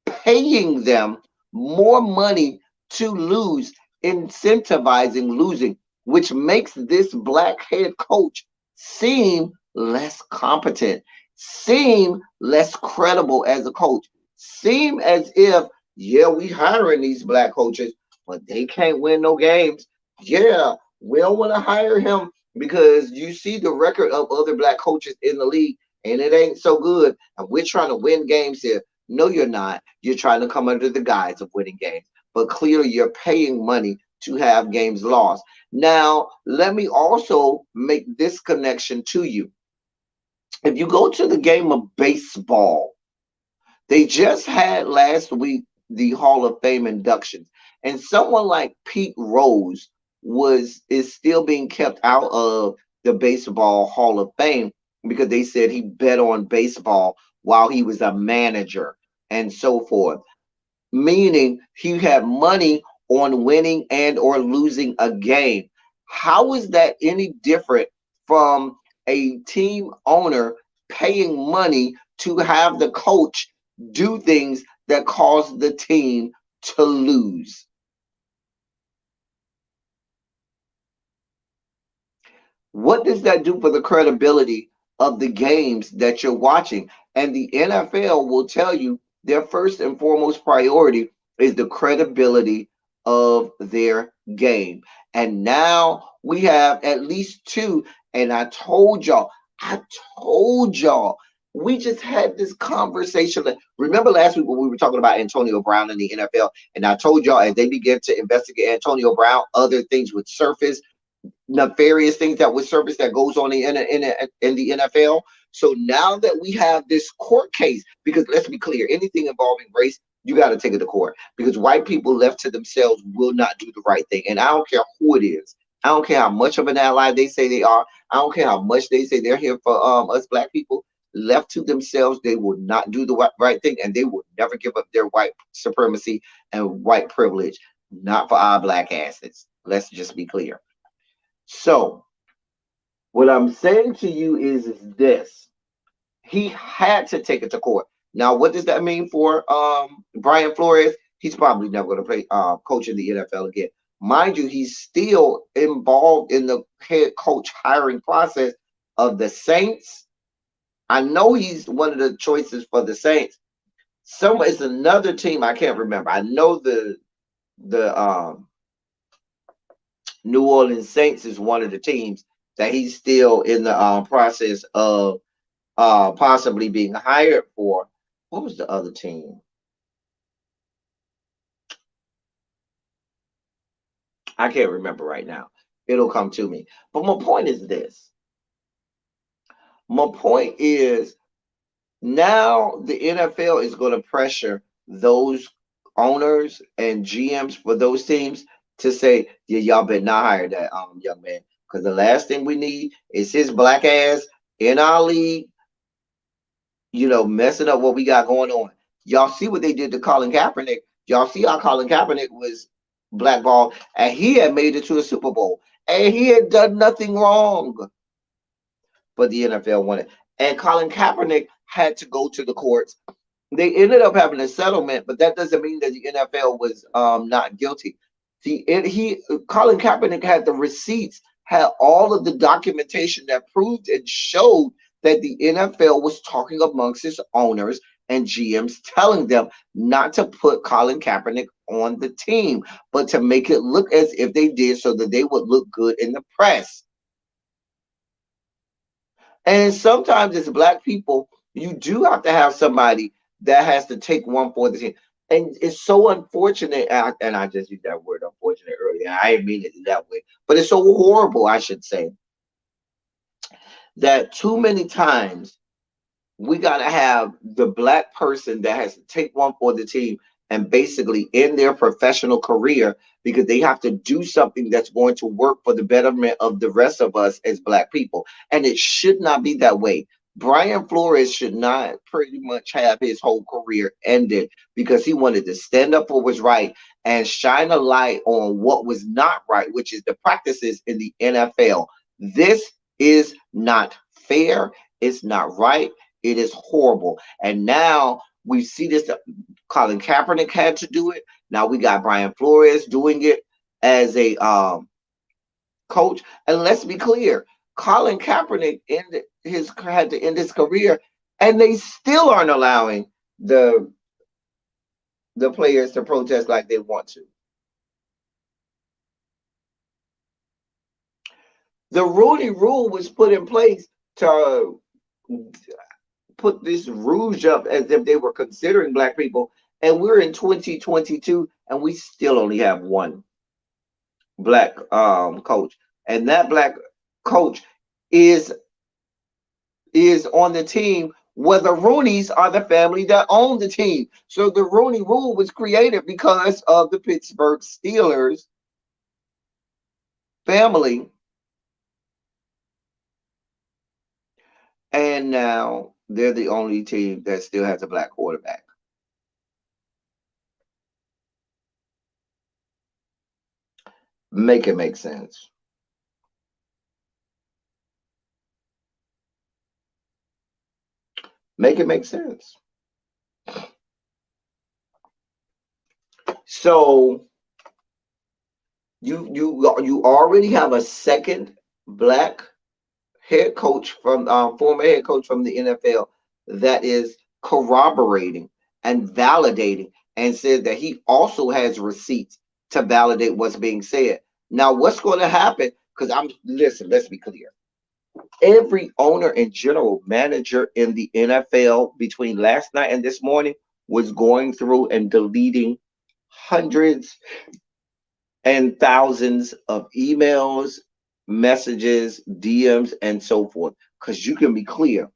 paying them more money to lose, incentivizing losing, which makes this black head coach seem less competent, seem less credible as a coach, seem as if, yeah, we hiring these black coaches, but they can't win no games. Yeah, we don't want to hire him because you see the record of other black coaches in the league and it ain't so good. And we're trying to win games here. No, you're not. You're trying to come under the guise of winning games, but clearly you're paying money to have games lost. Now, let me also make this connection to you. If you go to the game of baseball, they just had last week the Hall of Fame inductions, and someone like Pete Rose is still being kept out of the Baseball Hall of Fame because they said he bet on baseball while he was a manager and so forth, meaning he had money on winning and or losing a game. How is that any different from a team owner paying money to have the coach do things that cause the team to lose? What does that do for the credibility of the games that you're watching. And the NFL will tell you their first and foremost priority is the credibility of their game. And now we have at least two. And I told y'all, we just had this conversation. Remember last week when we were talking about Antonio Brown in the NFL? And I told y'all as they began to investigate Antonio Brown, other things would surface, nefarious things that would surface that goes on in the NFL. So now that we have this court case, because let's be clear, anything involving race, you got to take it to court, because white people left to themselves will not do the right thing. And I don't care who it is. I don't care how much of an ally they say they are. I don't care how much they say they're here for us black people. Left to themselves, they will not do the right thing, and they will never give up their white supremacy and white privilege. Not for our black asses. Let's just be clear. So, what I'm saying to you is this: he had to take it to court. Now, what does that mean for Brian Flores? He's probably never going to play coach in the NFL again. Mind you, he's still involved in the head coach hiring process of the Saints. I know he's one of the choices for the Saints. Some is another team I can't remember. I know the New Orleans Saints is one of the teams that he's still in the process of possibly being hired for. What was the other team? I can't remember right now. It'll come to me. But my point is this. My point is now the NFL is going to pressure those owners and GMs for those teams to say, yeah, y'all better not hire that young man. Because the last thing we need is his black ass in our league, messing up what we got going on. Y'all see what they did to Colin Kaepernick. Y'all see how Colin Kaepernick was blackballed, and he had made it to a Super Bowl, and he had done nothing wrong. But the NFL wanted, and Colin Kaepernick had to go to the courts. They ended up having a settlement, but that doesn't mean that the NFL was not guilty. Colin Kaepernick had the receipts, had all of the documentation that proved and showed that the NFL was talking amongst its owners and GMs, telling them not to put Colin Kaepernick on the team, but to make it look as if they did so that they would look good in the press. And sometimes as black people, you do have to have somebody that has to take one for the team. And it's so unfortunate, and I just used that word unfortunate earlier. I didn't mean it that way, but it's so horrible, I should say, that too many times we got to have the black person that has to take one for the team and basically end their professional career because they have to do something that's going to work for the betterment of the rest of us as black people. And it should not be that way. Brian Flores should not pretty much have his whole career ended because he wanted to stand up for what's right and shine a light on what was not right, which is the practices in the NFL. This is not fair. It's not right. It is horrible. And now we see this. Colin Kaepernick had to do it. Now we got Brian Flores doing it as a coach. And let's be clear, Colin Kaepernick had to end his career, and they still aren't allowing the players to protest like they want to. The Rooney Rule was put in place to put this rouge up as if they were considering black people, and we're in 2022 and we still only have one black coach, and that black coach is on the team where the Rooneys are the family that own the team. So the Rooney Rule was created because of the Pittsburgh Steelers family, and now they're the only team that still has a black quarterback. Make it make sense. Make it make sense. So you already have a second black head coach from former head coach from the NFL that is corroborating and validating, and said that he also has receipts to validate what's being said. Now, what's going to happen? Because listen, let's be clear. Every owner and general manager in the NFL between last night and this morning was going through and deleting hundreds and thousands of emails, messages, DMs, and so forth. Because you can be clear,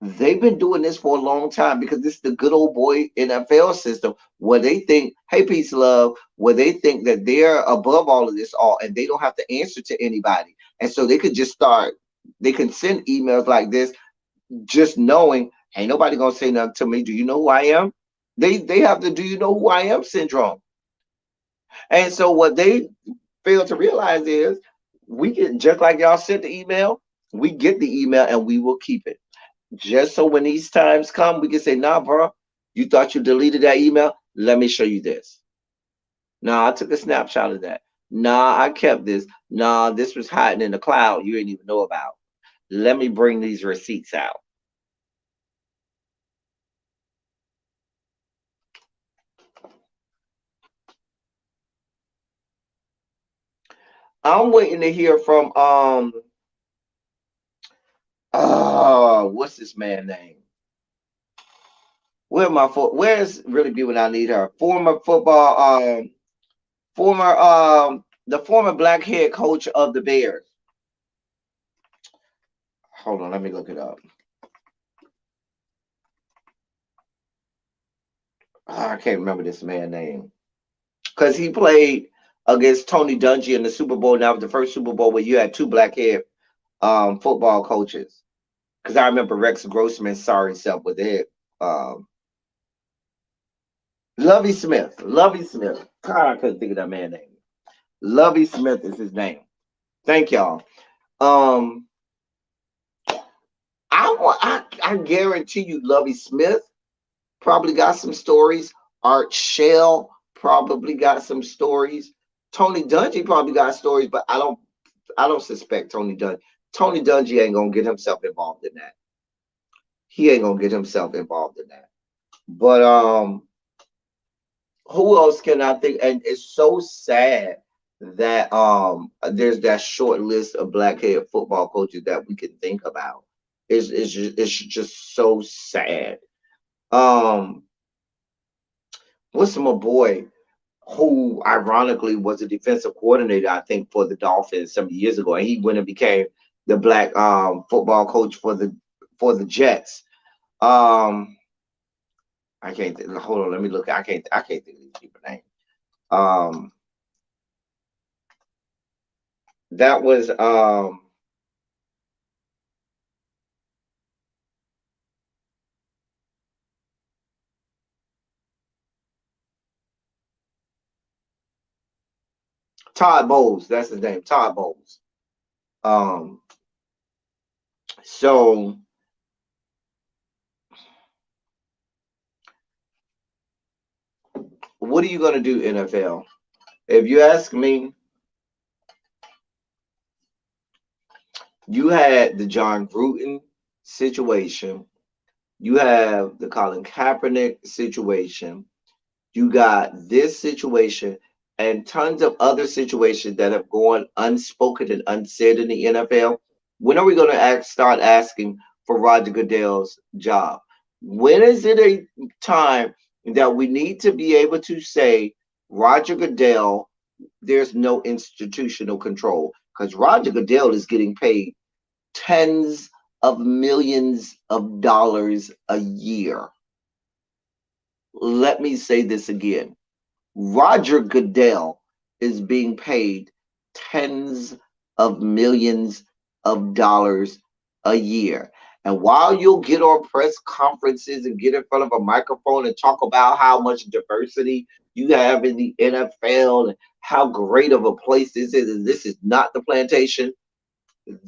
they've been doing this for a long time because this is the good old boy NFL system where they think, hey, peace, love, where they think that they're above all of this all and they don't have to answer to anybody. And so they could just start, they can send emails like this, just knowing, ain't nobody gonna say nothing to me. Do you know who I am? They have the do you know who I am syndrome. And so what they fail to realize is we get, just like y'all sent the email, we get the email and we will keep it. Just so when these times come, we can say, nah, bro, you thought you deleted that email? Let me show you this. Nah, I took a snapshot of that. Nah, I kept this. Nah, this was hiding in the cloud you didn't even know about. Let me bring these receipts out. I'm waiting to hear from what's this man name? Where's really be when I need her? Former football former the former black head coach of the Bears. Hold on, let me look it up. I can't remember this man's name. Because he played against Tony Dungy in the Super Bowl. And that was the first Super Bowl where you had two black head football coaches. Because I remember Rex Grossman saw himself with it. Um, Lovey Smith. Lovey Smith. God, I couldn't think of that man's name. Lovey Smith is his name. Thank y'all. Um, I guarantee you, Lovey Smith probably got some stories. Art Shell probably got some stories. Tony Dungy probably got stories, but I don't suspect Tony Dungy. Tony Dungy ain't gonna get himself involved in that. He ain't gonna get himself involved in that. But who else can I think? And it's so sad that there's that short list of black-head football coaches that we can think about. It's just so sad. Um, what's my boy who ironically was a defensive coordinator, I think, for the Dolphins some years ago, and he went and became the black football coach for the Jets. Um, I can't hold on, let me look. I can't think of these people's names. Um, that was Todd Bowles. That's his name, Todd Bowles. Um, so what are you gonna do, NFL? If you ask me, you had the John Gruden situation, you have the Colin Kaepernick situation, you got this situation, and tons of other situations that have gone unspoken and unsaid in the NFL. When are we going to start asking for Roger Goodell's job? When is it a time that we need to be able to say, Roger Goodell, there's no institutional control? Because Roger Goodell is getting paid tens of millions of dollars a year. Let me say this again. Roger Goodell is being paid tens of millions of dollars a year. And while you'll get on press conferences and get in front of a microphone and talk about how much diversity you have in the NFL and how great of a place this is, and this is not the plantation,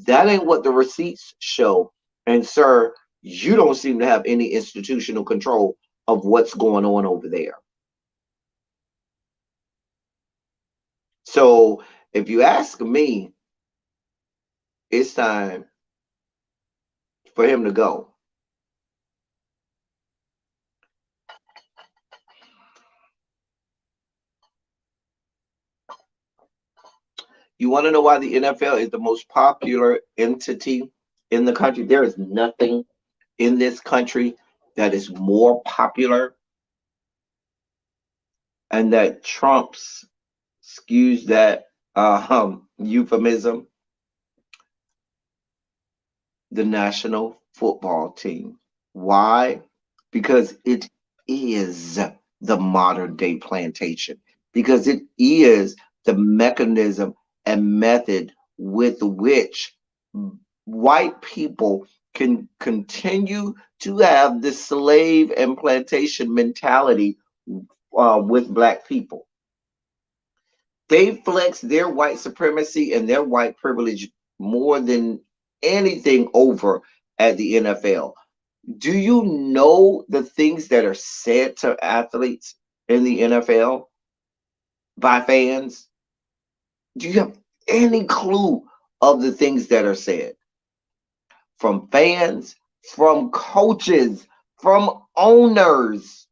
that ain't what the receipts show. And, sir, you don't seem to have any institutional control of what's going on over there. So if you ask me, it's time. for him to go. You want to know why the NFL is the most popular entity in the country? There is nothing in this country that is more popular and that trumps, excuse that euphemism, the national football team. Why? Because it is the modern day plantation, because it is the mechanism and method with which white people can continue to have the slave and plantation mentality with black people. They flex their white supremacy and their white privilege more than anything over at the NFL. Do you know the things that are said to athletes in the NFL by fans? Do you have any clue of the things that are said from fans, from coaches, from owners?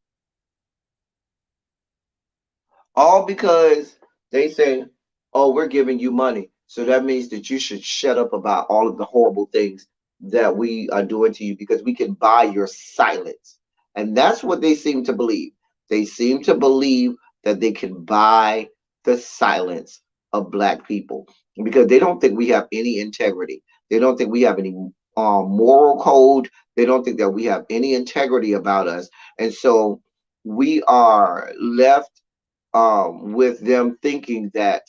All because they say, oh, we're giving you money. So that means that you should shut up about all of the horrible things that we are doing to you because we can buy your silence. And that's what they seem to believe. They seem to believe that they can buy the silence of black people because they don't think we have any integrity. They don't think we have any moral code. They don't think that we have any integrity about us. And so we are left with them thinking that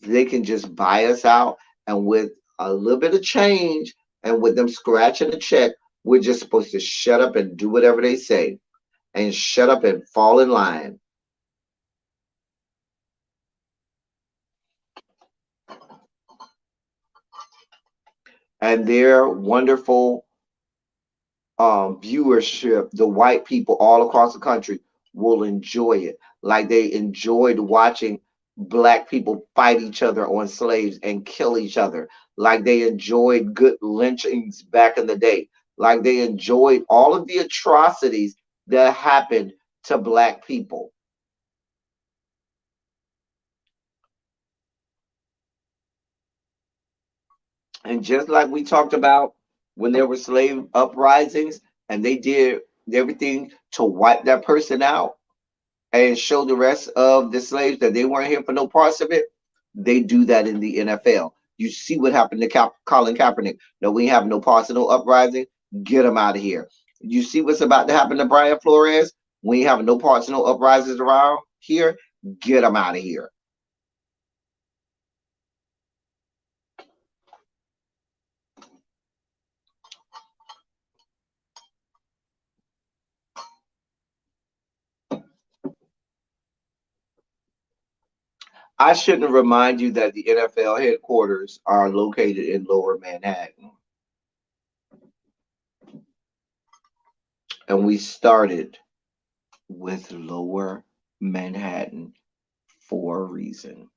they can just buy us out, and with a little bit of change and with them scratching a check, we're just supposed to shut up and do whatever they say and shut up and fall in line. And their wonderful viewership, the white people all across the country will enjoy it like they enjoyed watching black people fight each other on slaves and kill each other, like they enjoyed good lynchings back in the day, like they enjoyed all of the atrocities that happened to black people. And just like we talked about when there were slave uprisings and they did everything to wipe that person out and show the rest of the slaves that they weren't here for no parts of it, they do that in the NFL. You see what happened to Colin Kaepernick. No, we have no parts of no uprising. Get him out of here. You see what's about to happen to Brian Flores? We have no parts of no uprisings around here. Get him out of here. I shouldn't remind you that the NFL headquarters are located in Lower Manhattan. And we started with Lower Manhattan for a reason.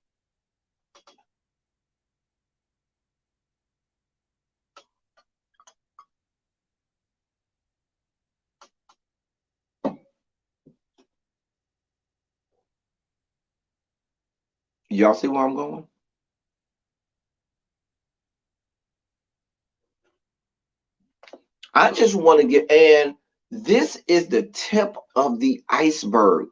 Y'all see where I'm going? I just want to get, and this is the tip of the iceberg.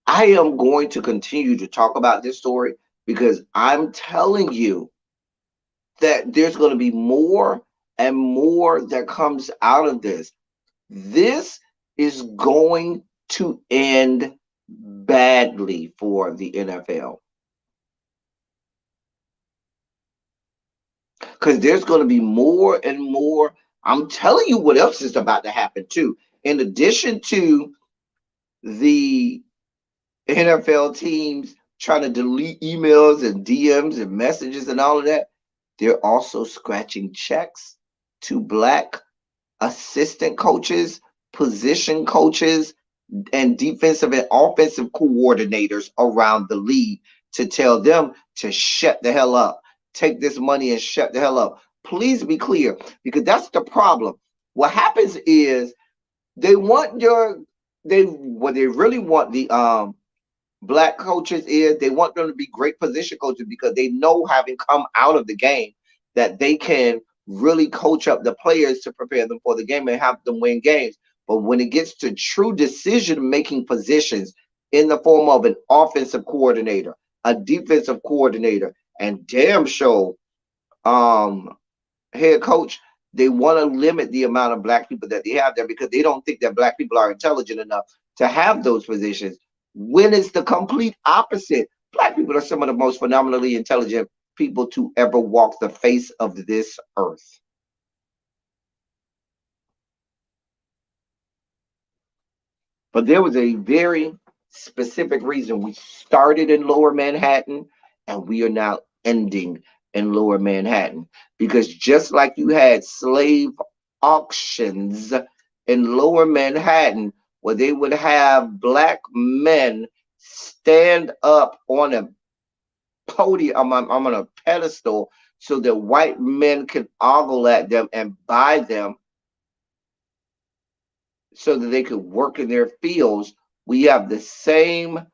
I am going to continue to talk about this story because I'm telling you that there's going to be more and more that comes out of this. This is going to end badly for the NFL because there's going to be more and more. I'm telling you what else is about to happen too. In addition to the NFL teams trying to delete emails and DMs and messages and all of that, they're also scratching checks to black assistant coaches, position coaches, and defensive and offensive coordinators around the league to tell them to shut the hell up. Take this money and shut the hell up. Please be clear, because that's the problem. What happens is they want your they what they really want the black coaches is they want them to be great position coaches because they know, having come out of the game, that they can really coach up the players to prepare them for the game and have them win games. But when it gets to true decision making positions in the form of an offensive coordinator, a defensive coordinator, and damn sure um head coach, they want to limit the amount of black people that they have there because they don't think that black people are intelligent enough to have those positions. When it's the complete opposite, black people are some of the most phenomenally intelligent people to ever walk the face of this earth. But there was a very specific reason we started in Lower Manhattan and we are now ending in Lower Manhattan. Because just like you had slave auctions in Lower Manhattan, where they would have black men stand up on a podium, I'm on a pedestal, so that white men can ogle at them and buy them so that they could work in their fields. We have the same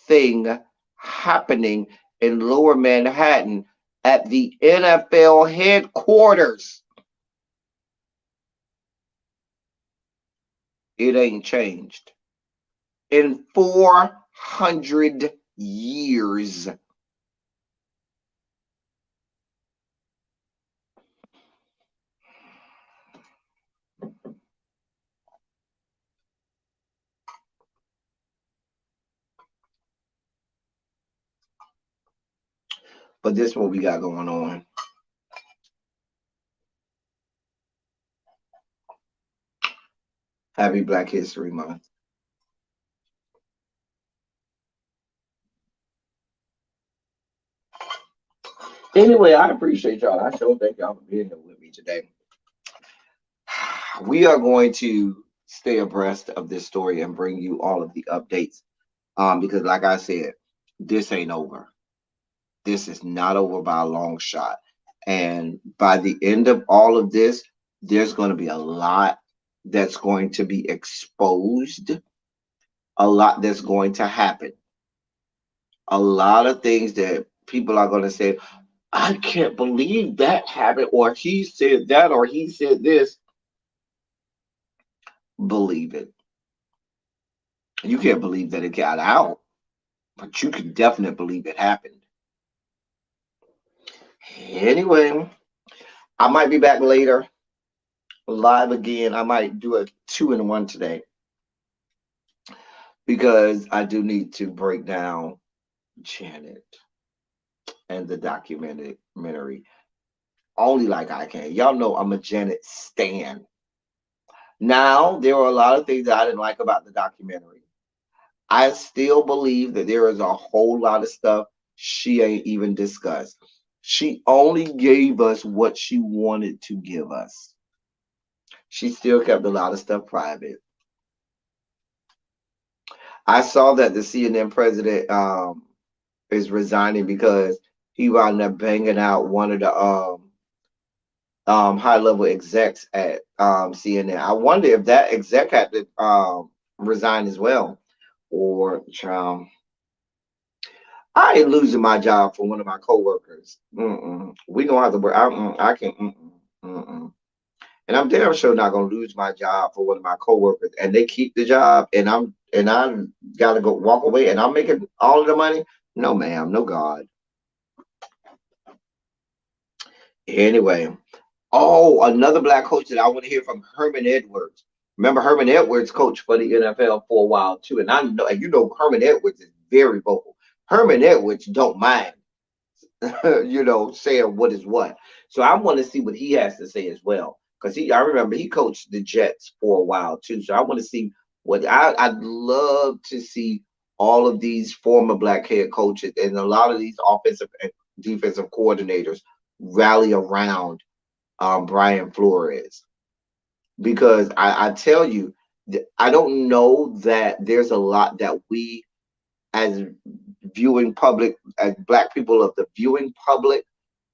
thing happening in Lower Manhattan at the NFL headquarters. It ain't changed in 400 years. But this is what we got going on. Happy Black History Month. Anyway, I appreciate y'all. I sure thank y'all for being here with me today. We are going to stay abreast of this story and bring you all of the updates. Because like I said, this ain't over. This is not over by a long shot. And by the end of all of this, there's going to be a lot that's going to be exposed, a lot that's going to happen, a lot of things that people are going to say, I can't believe that happened, or he said that, or he said this. Believe it. You can't believe that it got out, but you can definitely believe it happened. Anyway, I might be back later live again. I might do a 2-in-1 today because I do need to break down Janet and the documentary only like I can. Y'all know I'm a Janet stan. Now, there were a lot of things that I didn't like about the documentary. I still believe that there is a whole lot of stuff she ain't even discussed. She only gave us what she wanted to give us. She still kept a lot of stuff private. I saw that the CNN president is resigning because he wound up banging out one of the high level execs at CNN. I wonder if that exec had to resign as well, or I ain't losing my job for one of my coworkers. We gonna have to work. I can. And I'm damn sure not gonna lose my job for one of my coworkers, and they keep the job, and I gotta go walk away, and I'm making all of the money. No, ma'am. No, God. Anyway, oh, another black coach that I want to hear from, Herman Edwards. Remember, Herman Edwards coached for the NFL for a while too, and I know, and you know, Herman Edwards is very vocal. Herman Edwards don't mind, saying what is what. So I want to see what he has to say as well, because I remember he coached the Jets for a while too. So I want to see what I'd love to see all of these former black head coaches and a lot of these offensive and defensive coordinators rally around Brian Flores, because I tell you, I don't know that there's a lot that we as viewing public, as black people of the viewing public,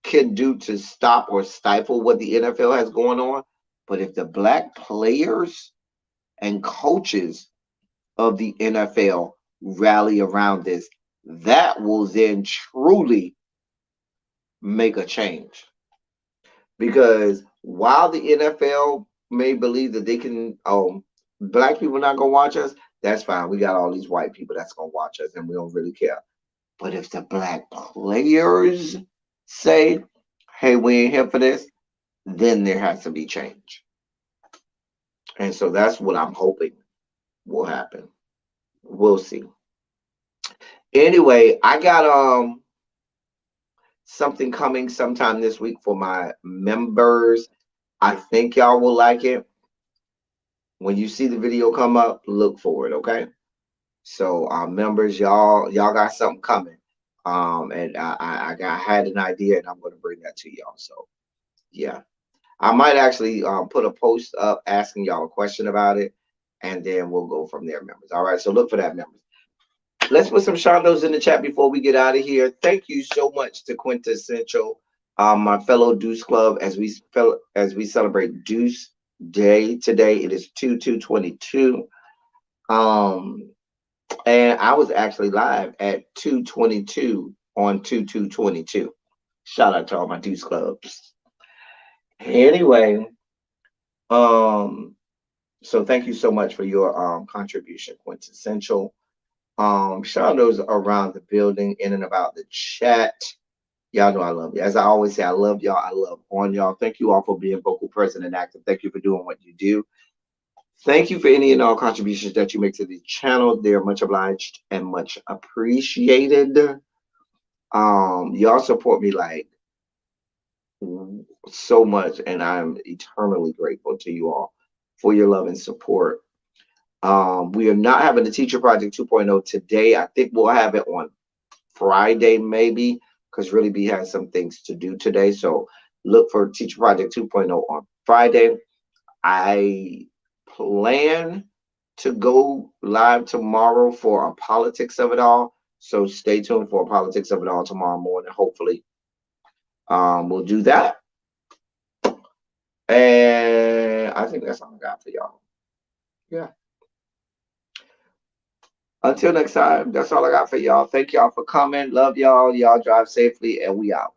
can do to stop or stifle what the NFL has going on. But if the black players and coaches of the NFL rally around this, that will then truly make a change. Because while the NFL may believe that they can, black people not gonna watch us, that's fine. We got all these white people that's gonna watch us, and we don't really care. But if the black players say, "Hey, we ain't here for this," then there has to be change. And so that's what I'm hoping will happen. We'll see. Anyway, I got something coming sometime this week for my members. I think y'all will like it. When you see the video come up, look for it, okay? So members, y'all got something coming. And I had an idea and I'm gonna bring that to y'all. So yeah. I might actually put a post up asking y'all a question about it, and then we'll go from there, members. All right, so look for that, members. Let's put some shondos in the chat before we get out of here. Thank you so much to Quintessential, my fellow Deuce Club, as we celebrate Deuce Day today. It is 2/2/22. Um, and I was actually live at 2/22 on 2/2/22. Shout out to all my Deuce Clubs. Anyway, um, so thank you so much for your contribution, Quintessential. Shondos around the building, in and about the chat. Y'all know I love you. As I always say, I love y'all. I love on y'all. Thank you all for being vocal, present, and active. Thank you for doing what you do. Thank you for any and all contributions that you make to the channel. They are much obliged and much appreciated. Y'all support me like so much, and I'm eternally grateful to you all for your love and support. We are not having the Teacher Project 2.0 today. I think we'll have it on Friday, maybe, because Really B has some things to do today. So look for Teacher Project 2.0 on Friday. I plan to go live tomorrow for a politics of it all. So stay tuned for a politics of it all tomorrow morning. Hopefully, we'll do that. And I think that's all I got for y'all. Yeah. Until next time, that's all I got for y'all. Thank y'all for coming. Love y'all. Y'all drive safely, and we out.